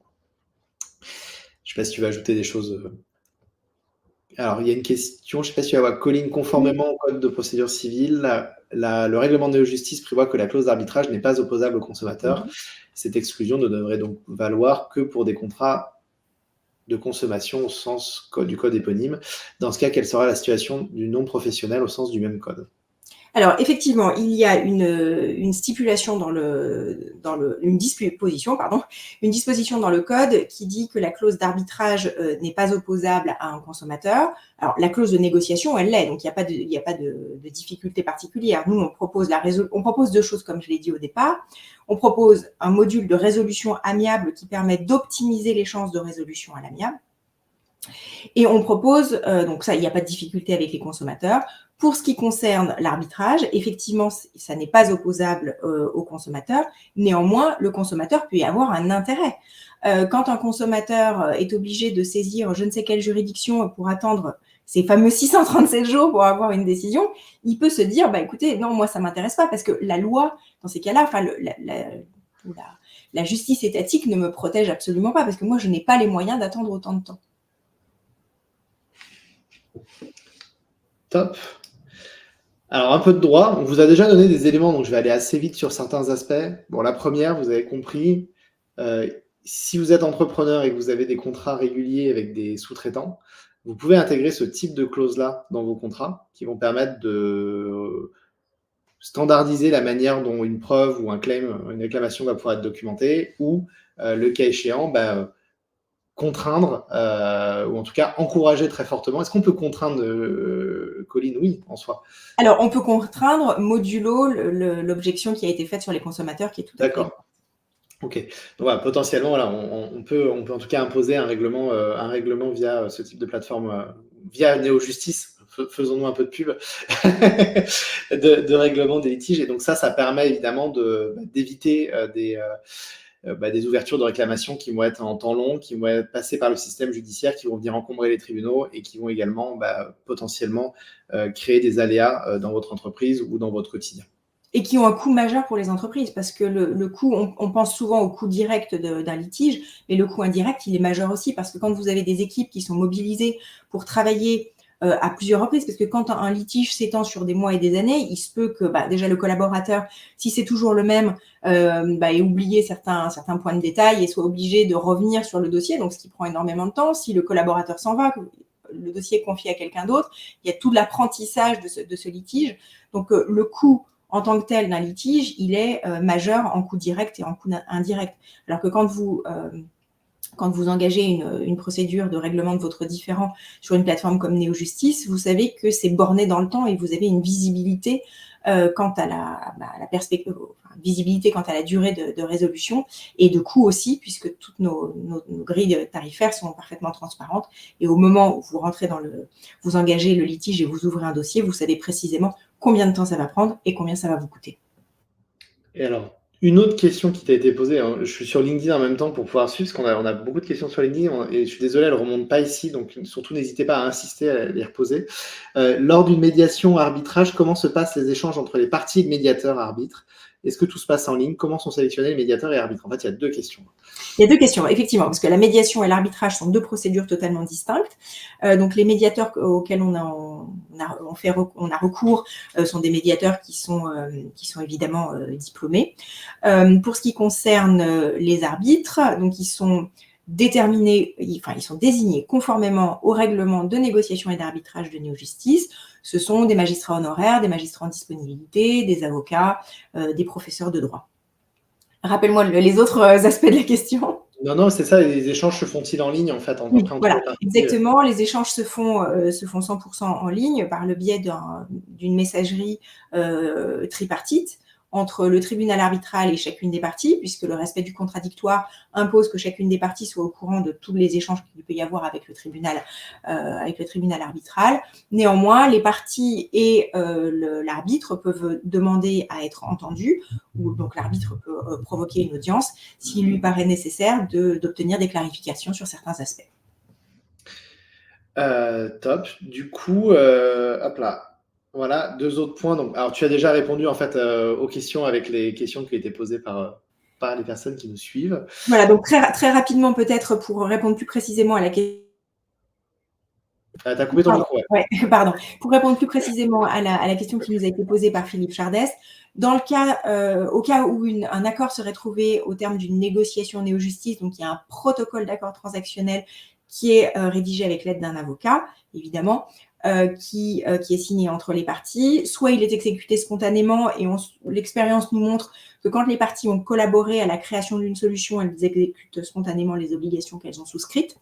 Je ne sais pas si tu vas ajouter des choses. Alors, il y a une question, je ne sais pas si tu vas voir, Colline, conformément au code de procédure civile, le règlement de Néo-Justice prévoit que la clause d'arbitrage n'est pas opposable au consommateur. Cette exclusion ne devrait donc valoir que pour des contrats de consommation au sens du code éponyme. Dans ce cas, quelle sera la situation du non professionnel au sens du même code? Alors, effectivement, il y a une stipulation une disposition dans le code qui dit que la clause d'arbitrage n'est pas opposable à un consommateur. Alors, la clause de négociation, elle l'est, donc il n'y a pas de difficulté particulière. Nous, on propose deux choses, comme je l'ai dit au départ. On propose un module de résolution amiable qui permet d'optimiser les chances de résolution à l'amiable. Et on propose, donc ça, il n'y a pas de difficulté avec les consommateurs. Pour ce qui concerne l'arbitrage, effectivement, ça n'est pas opposable au consommateur. Néanmoins, le consommateur peut y avoir un intérêt. Quand un consommateur est obligé de saisir je ne sais quelle juridiction pour attendre ces fameux 637 jours pour avoir une décision, il peut se dire, bah, écoutez, non, moi, ça ne m'intéresse pas parce que la loi, dans ces cas-là, enfin, la justice étatique ne me protège absolument pas parce que moi, je n'ai pas les moyens d'attendre autant de temps. Top. Alors, un peu de droit. On vous a déjà donné des éléments, donc je vais aller assez vite sur certains aspects. Bon, la première, vous avez compris, si vous êtes entrepreneur et que vous avez des contrats réguliers avec des sous-traitants, vous pouvez intégrer ce type de clause-là dans vos contrats qui vont permettre de standardiser la manière dont une preuve ou un claim, une réclamation va pouvoir être documentée ou, le cas échéant, contraindre ou en tout cas encourager très fortement. Est-ce qu'on peut contraindre, Colline? Oui, en soi. Alors, on peut contraindre modulo l'objection qui a été faite sur les consommateurs, qui est tout à fait. D'accord. Ok. Donc voilà, potentiellement, voilà, on peut en tout cas imposer un règlement via ce type de plateforme, via NeoJustice. Faisons-nous un peu de pub de règlement des litiges. Et donc ça permet évidemment d'éviter des ouvertures de réclamation qui vont être en temps long, qui vont être passées par le système judiciaire, qui vont venir encombrer les tribunaux et qui vont également potentiellement créer des aléas dans votre entreprise ou dans votre quotidien. Et qui ont un coût majeur pour les entreprises, parce que le coût, on pense souvent au coût direct d'un litige, mais le coût indirect, il est majeur aussi, parce que quand vous avez des équipes qui sont mobilisées pour travailler à plusieurs reprises, parce que quand un litige s'étend sur des mois et des années, il se peut que déjà le collaborateur, si c'est toujours le même, ait oublié certains points de détail et soit obligé de revenir sur le dossier, donc ce qui prend énormément de temps. Si le collaborateur s'en va, le dossier est confié à quelqu'un d'autre, il y a tout l'apprentissage de ce litige. Donc le coût en tant que tel d'un litige, il est majeur en coût direct et en coût indirect. Alors que quand vous engagez une procédure de règlement de votre différend sur une plateforme comme NeoJustice, vous savez que c'est borné dans le temps et vous avez une visibilité quant à la perspective, visibilité quant à la durée de résolution et de coût aussi, puisque toutes nos grilles tarifaires sont parfaitement transparentes. Et au moment où vous engagez le litige et vous ouvrez un dossier, vous savez précisément combien de temps ça va prendre et combien ça va vous coûter. Et alors, une autre question qui t'a été posée, hein, je suis sur LinkedIn en même temps pour pouvoir suivre, parce qu'on a beaucoup de questions sur LinkedIn, et je suis désolé, elles ne remontent pas ici, donc surtout n'hésitez pas à insister à les reposer. Lors d'une médiation arbitrage, comment se passent les échanges entre les parties et le médiateur arbitre? Est-ce que tout se passe en ligne? Comment sont sélectionnés les médiateurs et arbitres? En fait, il y a deux questions. Il y a deux questions, effectivement, parce que la médiation et l'arbitrage sont deux procédures totalement distinctes. Donc, les médiateurs auxquels on a recours sont des médiateurs qui sont évidemment diplômés. Pour ce qui concerne les arbitres, donc ils sont déterminés, ils sont désignés conformément au règlement de négociation et d'arbitrage de NeoJustice. Ce sont des magistrats honoraires, des magistrats en disponibilité, des avocats, des professeurs de droit. Rappelle-moi les autres aspects de la question. Non, c'est ça, les échanges se font-ils en ligne, en fait? Oui, voilà, exactement. Les échanges se font 100% en ligne par le biais d'une messagerie tripartite entre le tribunal arbitral et chacune des parties, puisque le respect du contradictoire impose que chacune des parties soit au courant de tous les échanges qu'il peut y avoir avec le tribunal arbitral. Néanmoins, les parties et l'arbitre peuvent demander à être entendus, ou donc l'arbitre peut provoquer une audience s'il lui paraît nécessaire d'obtenir des clarifications sur certains aspects. Top. Du coup, hop là. Voilà, deux autres points. Donc, alors, tu as déjà répondu en fait aux questions avec les questions qui étaient posées par les personnes qui nous suivent. Voilà, donc très rapidement peut-être pour répondre plus précisément à la question. T'as coupé ton micro. Ouais, pardon. Pour répondre plus précisément à la question qui nous a été posée par Philippe Chardès, dans le cas, au cas où un accord serait trouvé au terme d'une négociation NeoJustice, donc il y a un protocole d'accord transactionnel qui est rédigé avec l'aide d'un avocat, évidemment. qui est signé entre les parties. Soit il est exécuté spontanément et l'expérience nous montre que quand les parties ont collaboré à la création d'une solution, elles exécutent spontanément les obligations qu'elles ont souscrites.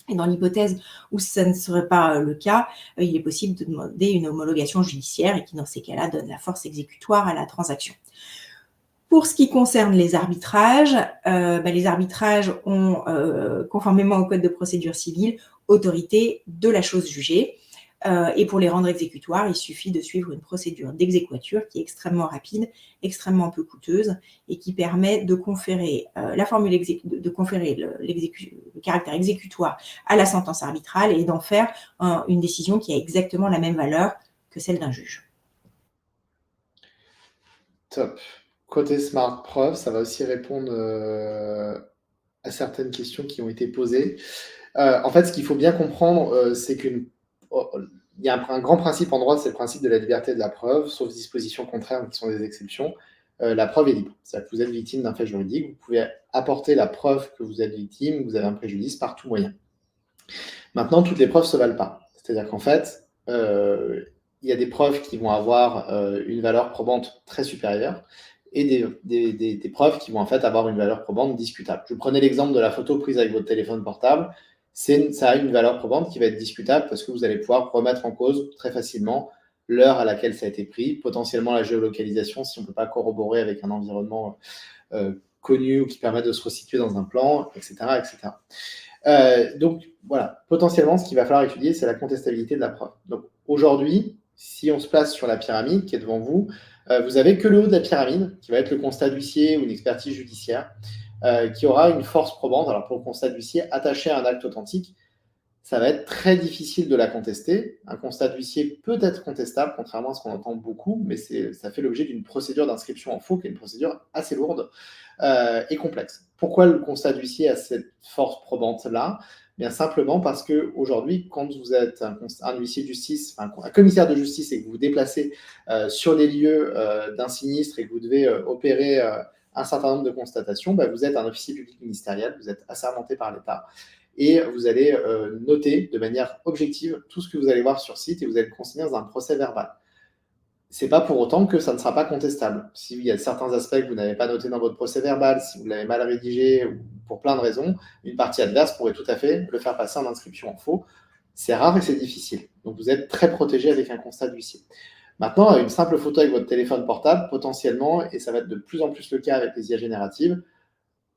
Et dans l'hypothèse où ça ne serait pas le cas, il est possible de demander une homologation judiciaire et qui, dans ces cas-là, donne la force exécutoire à la transaction. Pour ce qui concerne les arbitrages ont, conformément au Code de procédure civile, autorité de la chose jugée. Et pour les rendre exécutoires, il suffit de suivre une procédure d'exéquatur qui est extrêmement rapide, extrêmement peu coûteuse et qui permet de conférer le caractère exécutoire à la sentence arbitrale et d'en faire une décision qui a exactement la même valeur que celle d'un juge. Top. Côté Smart Preuve, ça va aussi répondre à certaines questions qui ont été posées. En fait, ce qu'il faut bien comprendre, c'est qu'il y a un grand principe en droit, c'est le principe de la liberté de la preuve, sauf dispositions contraires qui sont des exceptions. La preuve est libre. C'est-à-dire que vous êtes victime d'un fait juridique, vous pouvez apporter la preuve que vous êtes victime, que vous avez un préjudice par tout moyen. Maintenant, toutes les preuves ne se valent pas. C'est-à-dire qu'en fait, il y a des preuves qui vont avoir une valeur probante très supérieure et des preuves qui vont en fait avoir une valeur probante discutable. Je prenais l'exemple de la photo prise avec votre téléphone portable. Ça a une valeur probante qui va être discutable parce que vous allez pouvoir remettre en cause très facilement l'heure à laquelle ça a été pris, potentiellement la géolocalisation si on ne peut pas corroborer avec un environnement connu ou qui permet de se resituer dans un plan, etc. etc. Donc voilà, potentiellement ce qu'il va falloir étudier, c'est la contestabilité de la preuve. Donc aujourd'hui, si on se place sur la pyramide qui est devant vous, vous avez que le haut de la pyramide, qui va être le constat d'huissier ou une expertise judiciaire, qui aura une force probante. Alors pour le constat d'huissier, attaché à un acte authentique, ça va être très difficile de la contester. Un constat d'huissier peut être contestable, contrairement à ce qu'on entend beaucoup, mais ça fait l'objet d'une procédure d'inscription en faux, qui est une procédure assez lourde et complexe. Pourquoi le constat d'huissier a cette force probante-là ? Bien simplement parce qu'aujourd'hui, quand vous êtes un huissier de justice, un commissaire de justice et que vous vous déplacez sur les lieux d'un sinistre et que vous devez opérer un certain nombre de constatations, vous êtes un officier public ministériel, vous êtes assermenté par l'État et vous allez noter de manière objective tout ce que vous allez voir sur site et vous allez le consigner dans un procès verbal. Ce n'est pas pour autant que ça ne sera pas contestable. S'il y a certains aspects que vous n'avez pas notés dans votre procès verbal, si vous l'avez mal rédigé ou pour plein de raisons, une partie adverse pourrait tout à fait le faire passer en inscription en faux. C'est rare et c'est difficile. Donc vous êtes très protégé avec un constat d'huissier. Maintenant, une simple photo avec votre téléphone portable, potentiellement, et ça va être de plus en plus le cas avec les IA génératives,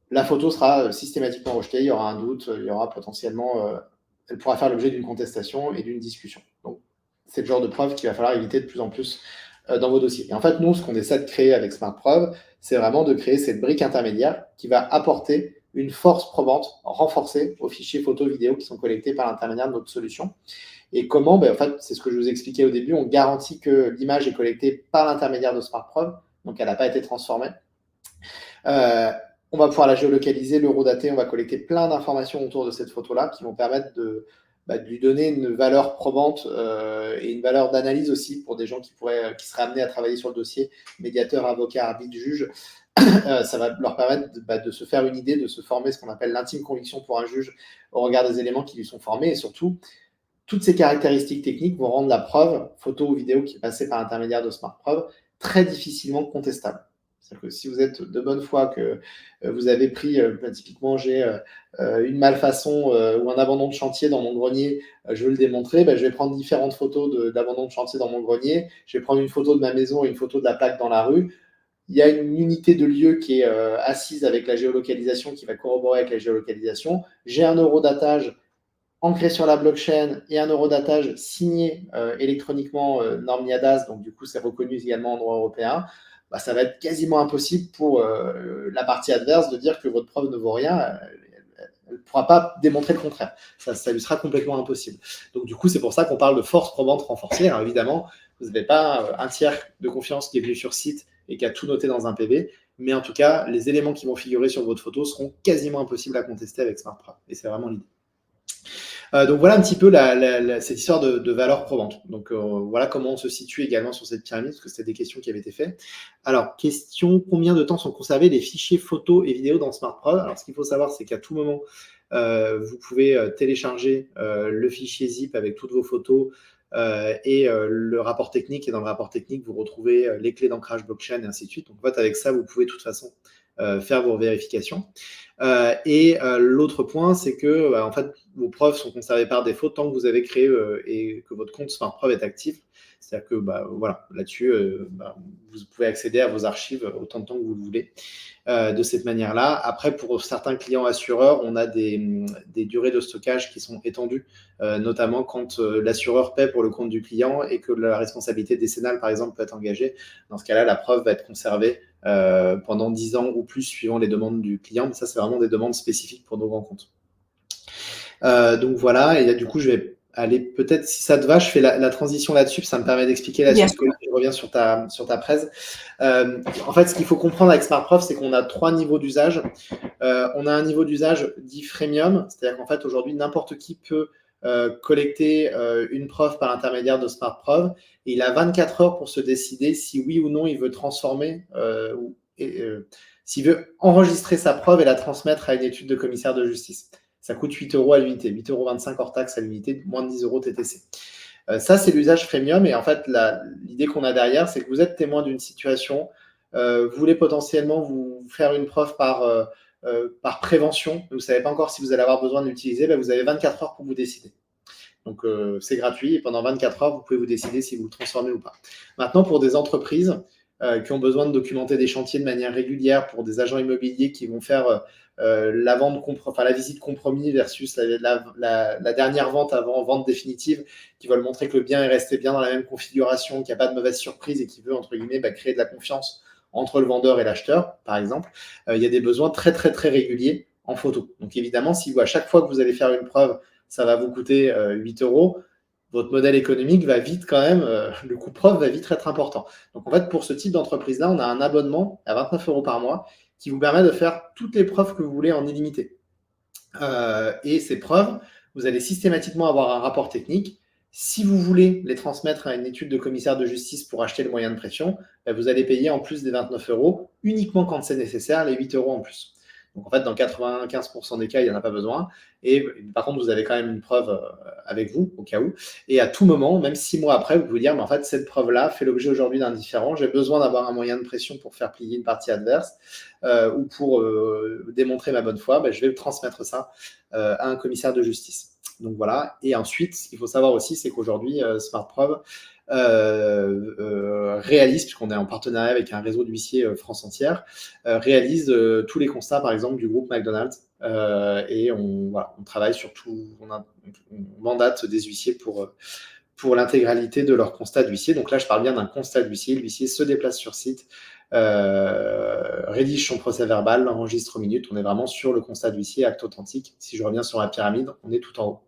la photo sera systématiquement rejetée, il y aura un doute, il y aura potentiellement, elle pourra faire l'objet d'une contestation et d'une discussion. Donc c'est le genre de preuve qu'il va falloir éviter de plus en plus dans vos dossiers. Et en fait, nous, ce qu'on essaie de créer avec Smart Preuve, c'est vraiment de créer cette brique intermédiaire qui va apporter une force probante renforcée aux fichiers photos, vidéos qui sont collectés par l'intermédiaire de notre solution. Et comment ? En fait, c'est ce que je vous expliquais au début, on garantit que l'image est collectée par l'intermédiaire de Smart Preuve, donc elle n'a pas été transformée. On va pouvoir la géolocaliser, l'eurodater, on va collecter plein d'informations autour de cette photo-là qui vont permettre de lui donner une valeur probante et une valeur d'analyse aussi pour des gens qui seraient amenés à travailler sur le dossier, médiateur, avocat, arbitre, juge. Ça va leur permettre de se faire une idée, de se former ce qu'on appelle l'intime conviction pour un juge au regard des éléments qui lui sont formés. Et surtout, toutes ces caractéristiques techniques vont rendre la preuve, photo ou vidéo qui est passée par l'intermédiaire de Smart Preuve, très difficilement contestable. C'est-à-dire que si vous êtes de bonne foi, que vous avez pris, typiquement, j'ai une malfaçon ou un abandon de chantier dans mon grenier, je veux le démontrer, je vais prendre différentes photos d'abandon de chantier dans mon grenier, je vais prendre une photo de ma maison et une photo de la plaque dans la rue. Il y a une unité de lieu qui est assise avec la géolocalisation, qui va corroborer avec la géolocalisation. J'ai un eurodatage ancré sur la blockchain et un eurodatage signé électroniquement norme IADAS, donc du coup c'est reconnu également en droit européen. Ça va être quasiment impossible pour la partie adverse de dire que votre preuve ne vaut rien. Elle ne pourra pas démontrer le contraire. Ça lui sera complètement impossible. Donc du coup, c'est pour ça qu'on parle de force probante renforcée. Alors, évidemment, vous n'avez pas un tiers de confiance qui est venu sur site et qui a tout noté dans un PV, mais en tout cas, les éléments qui vont figurer sur votre photo seront quasiment impossibles à contester avec Smart Preuve. Et c'est vraiment l'idée. Donc voilà un petit peu cette histoire de valeur probante. Donc voilà comment on se situe également sur cette pyramide, parce que c'était des questions qui avaient été faites. Alors, question, combien de temps sont conservés les fichiers photos et vidéos dans SmartProv? Alors, ce qu'il faut savoir, c'est qu'à tout moment, vous pouvez télécharger le fichier zip avec toutes vos photos et le rapport technique. Et dans le rapport technique, vous retrouvez les clés d'ancrage blockchain et ainsi de suite. Donc, en fait, avec ça, vous pouvez de toute façon faire vos vérifications. L'autre point, c'est que en fait, vos preuves sont conservées par défaut tant que vous avez créé et que votre compte SmartProv est actif. C'est-à-dire que voilà, là-dessus, vous pouvez accéder à vos archives autant de temps que vous le voulez de cette manière-là. Après, pour certains clients assureurs, on a des durées de stockage qui sont étendues, notamment quand l'assureur paie pour le compte du client et que la responsabilité décennale, par exemple, peut être engagée. Dans ce cas-là, la preuve va être conservée pendant 10 ans ou plus, suivant les demandes du client. Mais ça, c'est vraiment des demandes spécifiques pour nos grands comptes. Donc voilà, et là, du coup, je vais aller peut-être, si ça te va, je fais la transition là-dessus, ça me permet d'expliquer la suite. Je reviens sur ta presse. En fait, ce qu'il faut comprendre avec SmartProv, c'est qu'on a 3 niveaux d'usage. On a un niveau d'usage dit freemium, c'est-à-dire qu'en fait, aujourd'hui, n'importe qui peut collecter une preuve par l'intermédiaire de SmartProv, et il a 24 heures pour se décider si oui ou non il veut transformer, s'il veut enregistrer sa preuve et la transmettre à une étude de commissaire de justice. Ça coûte 8 € à l'unité, 8,25 € hors taxe à l'unité, moins de 10 € TTC. Ça, c'est l'usage freemium. Et en fait, l'idée qu'on a derrière, c'est que vous êtes témoin d'une situation, vous voulez potentiellement vous faire une preuve par prévention, vous ne savez pas encore si vous allez avoir besoin de l'utiliser, vous avez 24 heures pour vous décider. Donc, c'est gratuit et pendant 24 heures, vous pouvez vous décider si vous le transformez ou pas. Maintenant, pour des entreprises qui ont besoin de documenter des chantiers de manière régulière, pour des agents immobiliers qui vont faire la visite compromis versus la dernière vente avant vente définitive, qui veulent montrer que le bien est resté bien dans la même configuration, qu'il n'y a pas de mauvaise surprise et qui veut, entre guillemets, créer de la confiance entre le vendeur et l'acheteur, par exemple, il y a des besoins très, très, très réguliers en photo. Donc, évidemment, si à chaque fois que vous allez faire une preuve, ça va vous coûter 8 €, votre modèle économique va vite quand même, le coût preuve va vite être important. Donc, en fait, pour ce type d'entreprise-là, on a un abonnement à 29 € par mois qui vous permet de faire toutes les preuves que vous voulez en illimité. Et ces preuves, vous allez systématiquement avoir un rapport technique. Si vous voulez les transmettre à une étude de commissaire de justice pour acheter le moyen de pression, vous allez payer en plus des 29 € uniquement quand c'est nécessaire, les 8 € en plus. Donc en fait, dans 95% des cas, il n'y en a pas besoin. Et par contre, vous avez quand même une preuve avec vous, au cas où. Et à tout moment, même 6 mois après, vous pouvez dire, mais en fait, cette preuve-là fait l'objet aujourd'hui d'un différend. J'ai besoin d'avoir un moyen de pression pour faire plier une partie adverse ou pour démontrer ma bonne foi. Je vais transmettre ça à un commissaire de justice. Donc voilà. Et ensuite, ce qu'il faut savoir aussi, c'est qu'aujourd'hui, SmartProv réalise, puisqu'on est en partenariat avec un réseau d'huissiers France entière, réalise tous les constats, par exemple, du groupe McDonald's. Et on travaille sur tout, on mandate des huissiers pour l'intégralité de leur constat d'huissier. Donc là, je parle bien d'un constat d'huissier. L'huissier se déplace sur site, rédige son procès verbal, enregistre aux minutes. On est vraiment sur le constat d'huissier, acte authentique. Si je reviens sur la pyramide, on est tout en haut.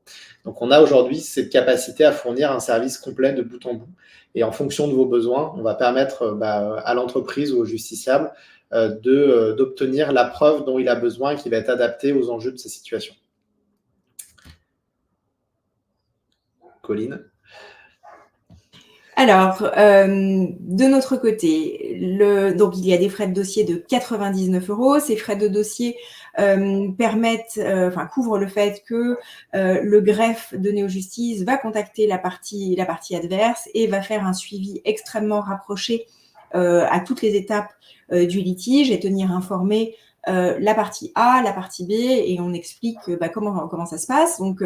Donc, on a aujourd'hui cette capacité à fournir un service complet de bout en bout. Et en fonction de vos besoins, on va permettre à l'entreprise ou au justiciable d'obtenir la preuve dont il a besoin et qui va être adaptée aux enjeux de sa situation. Colline. Alors, de notre côté, donc il y a des frais de dossier de 99 €. Ces frais de dossier couvrent le fait que le greffe de Néo-Justice va contacter la partie adverse et va faire un suivi extrêmement rapproché à toutes les étapes du litige et tenir informé la partie A, la partie B, et on explique comment ça se passe. Donc,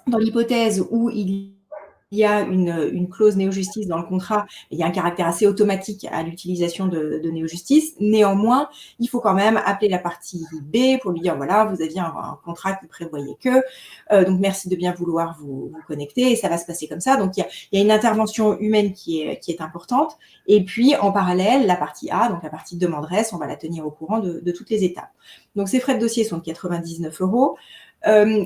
dans l'hypothèse où il y a une clause Néo-Justice dans le contrat, il y a un caractère assez automatique à l'utilisation de Néo-Justice. Néanmoins, il faut quand même appeler la partie B pour lui dire, voilà, vous aviez un contrat qui prévoyait que, donc merci de bien vouloir vous connecter, et ça va se passer comme ça. Donc, il y a une intervention humaine qui est importante. Et puis, en parallèle, la partie A, donc la partie demanderesse, on va la tenir au courant de toutes les étapes. Donc, ces frais de dossier sont de 99 €.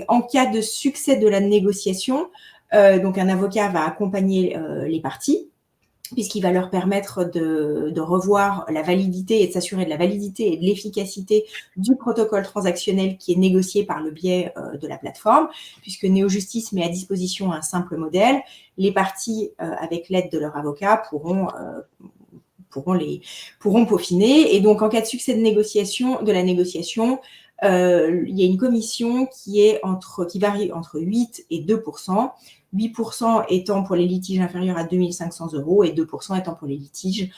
En cas de succès de la négociation, donc un avocat va accompagner les parties puisqu'il va leur permettre de revoir la validité et de s'assurer de la validité et de l'efficacité du protocole transactionnel qui est négocié par le biais de la plateforme, puisque NeoJustice met à disposition un simple modèle. Les parties, avec l'aide de leur avocat, pourront peaufiner. Et donc, en cas de succès de la négociation, il y a une commission qui varie entre 8 et 2%. 8% étant pour les litiges inférieurs à 2 500 € et 2% étant pour les litiges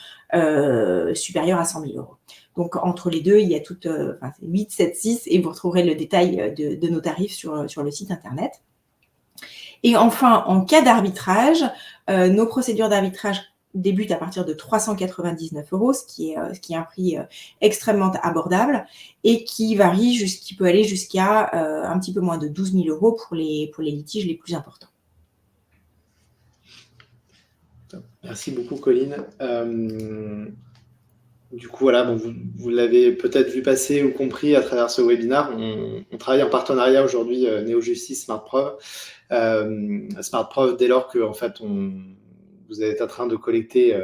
supérieurs à 100 000 €. Donc, entre les deux, il y a 8, 7, 6 et vous retrouverez le détail de nos tarifs sur le site internet. Et enfin, en cas d'arbitrage, nos procédures d'arbitrage débutent à partir de 399 €, ce qui est un prix extrêmement abordable et qui peut aller jusqu'à un petit peu moins de 12 000 € pour les litiges les plus importants. Merci beaucoup, Colline. Du coup, voilà, bon, vous l'avez peut-être vu passer ou compris à travers ce webinaire. On travaille en partenariat aujourd'hui, NeoJustice, SmartPreuve. SmartPreuve, dès lors que en fait, vous êtes en train de collecter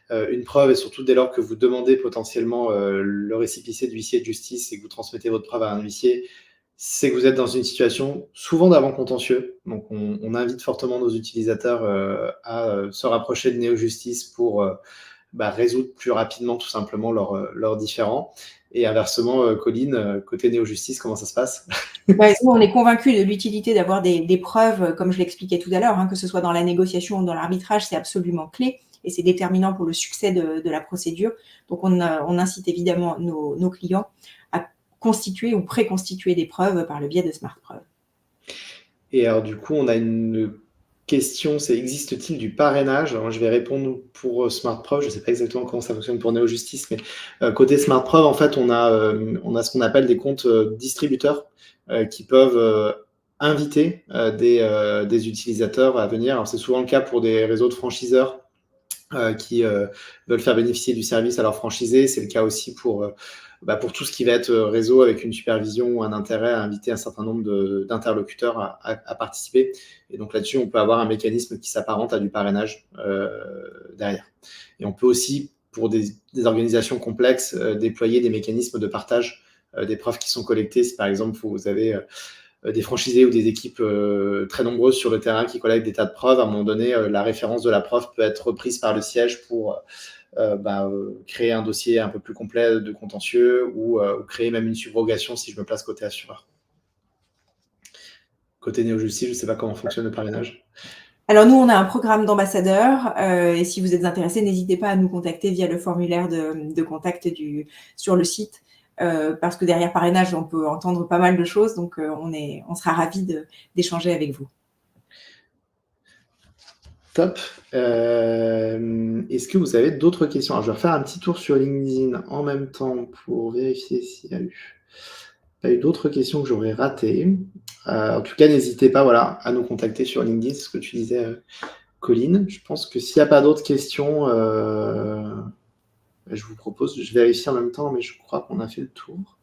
une preuve et surtout dès lors que vous demandez potentiellement le récépissé de l'huissier de justice et que vous transmettez votre preuve à un huissier, c'est que vous êtes dans une situation souvent d'avant contentieux. Donc, on invite fortement nos utilisateurs à se rapprocher de NeoJustice pour résoudre plus rapidement tout simplement leurs différends. Et inversement, Colline, côté NeoJustice, comment ça se passe? Nous, on est convaincus de l'utilité d'avoir des preuves, comme je l'expliquais tout à l'heure, que ce soit dans la négociation ou dans l'arbitrage, c'est absolument clé et c'est déterminant pour le succès de la procédure. Donc, on incite évidemment nos clients à constituer ou préconstituer des preuves par le biais de SmartPreuve. Et alors, du coup, on a une question, c'est existe-t-il du parrainage? Alors, je vais répondre pour SmartPreuve, je ne sais pas exactement comment ça fonctionne pour NeoJustice, mais côté SmartPreuve, en fait, on a ce qu'on appelle des comptes distributeurs qui peuvent inviter des utilisateurs à venir. Alors, c'est souvent le cas pour des réseaux de franchiseurs qui veulent faire bénéficier du service à leurs franchisés. C'est le cas aussi pour tout ce qui va être réseau avec une supervision ou un intérêt à inviter un certain nombre d'interlocuteurs à participer. Et donc là-dessus, on peut avoir un mécanisme qui s'apparente à du parrainage derrière. Et on peut aussi, pour des organisations complexes, déployer des mécanismes de partage des preuves qui sont collectées. Si par exemple, vous avez des franchisés ou des équipes très nombreuses sur le terrain qui collectent des tas de preuves, à un moment donné, la référence de la preuve peut être reprise par le siège pour créer un dossier un peu plus complet de contentieux ou créer même une subrogation si je me place côté assureur. Côté NeoJustice, je ne sais pas comment fonctionne le parrainage. Alors nous, on a un programme d'ambassadeurs et si vous êtes intéressé, n'hésitez pas à nous contacter via le formulaire de contact sur le site. Parce que derrière parrainage, on peut entendre pas mal de choses, donc on sera ravis d'échanger avec vous. Top. Est-ce que vous avez d'autres questions? Alors, je vais refaire un petit tour sur LinkedIn en même temps pour vérifier s'il y a pas eu d'autres questions que j'aurais ratées. En tout cas, n'hésitez pas à nous contacter sur LinkedIn, c'est ce que tu disais, Colline. Je pense que s'il n'y a pas d'autres questions, je vous propose, je vérifie en même temps, mais je crois qu'on a fait le tour.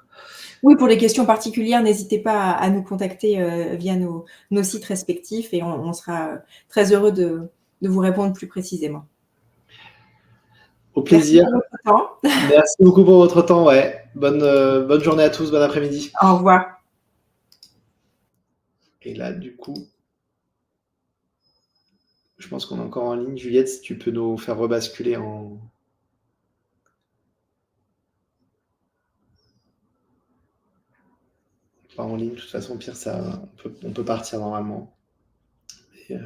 Oui, pour les questions particulières, n'hésitez pas à nous contacter via nos sites respectifs et on sera très heureux de vous répondre plus précisément. Au plaisir. Merci pour votre temps. Merci beaucoup pour votre temps. Ouais. Bonne journée à tous, bon après-midi. Au revoir. Et là, du coup, je pense qu'on est encore en ligne. Juliette, si tu peux nous faire rebasculer pas en ligne. De toute façon, pire, ça, on peut partir normalement. Et,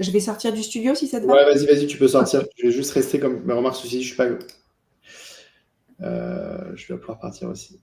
Je vais sortir du studio si ça te va. Ouais, vas-y, tu peux sortir. Je vais juste rester comme mes remarques, ceci, je suis pas. Je vais pouvoir partir aussi.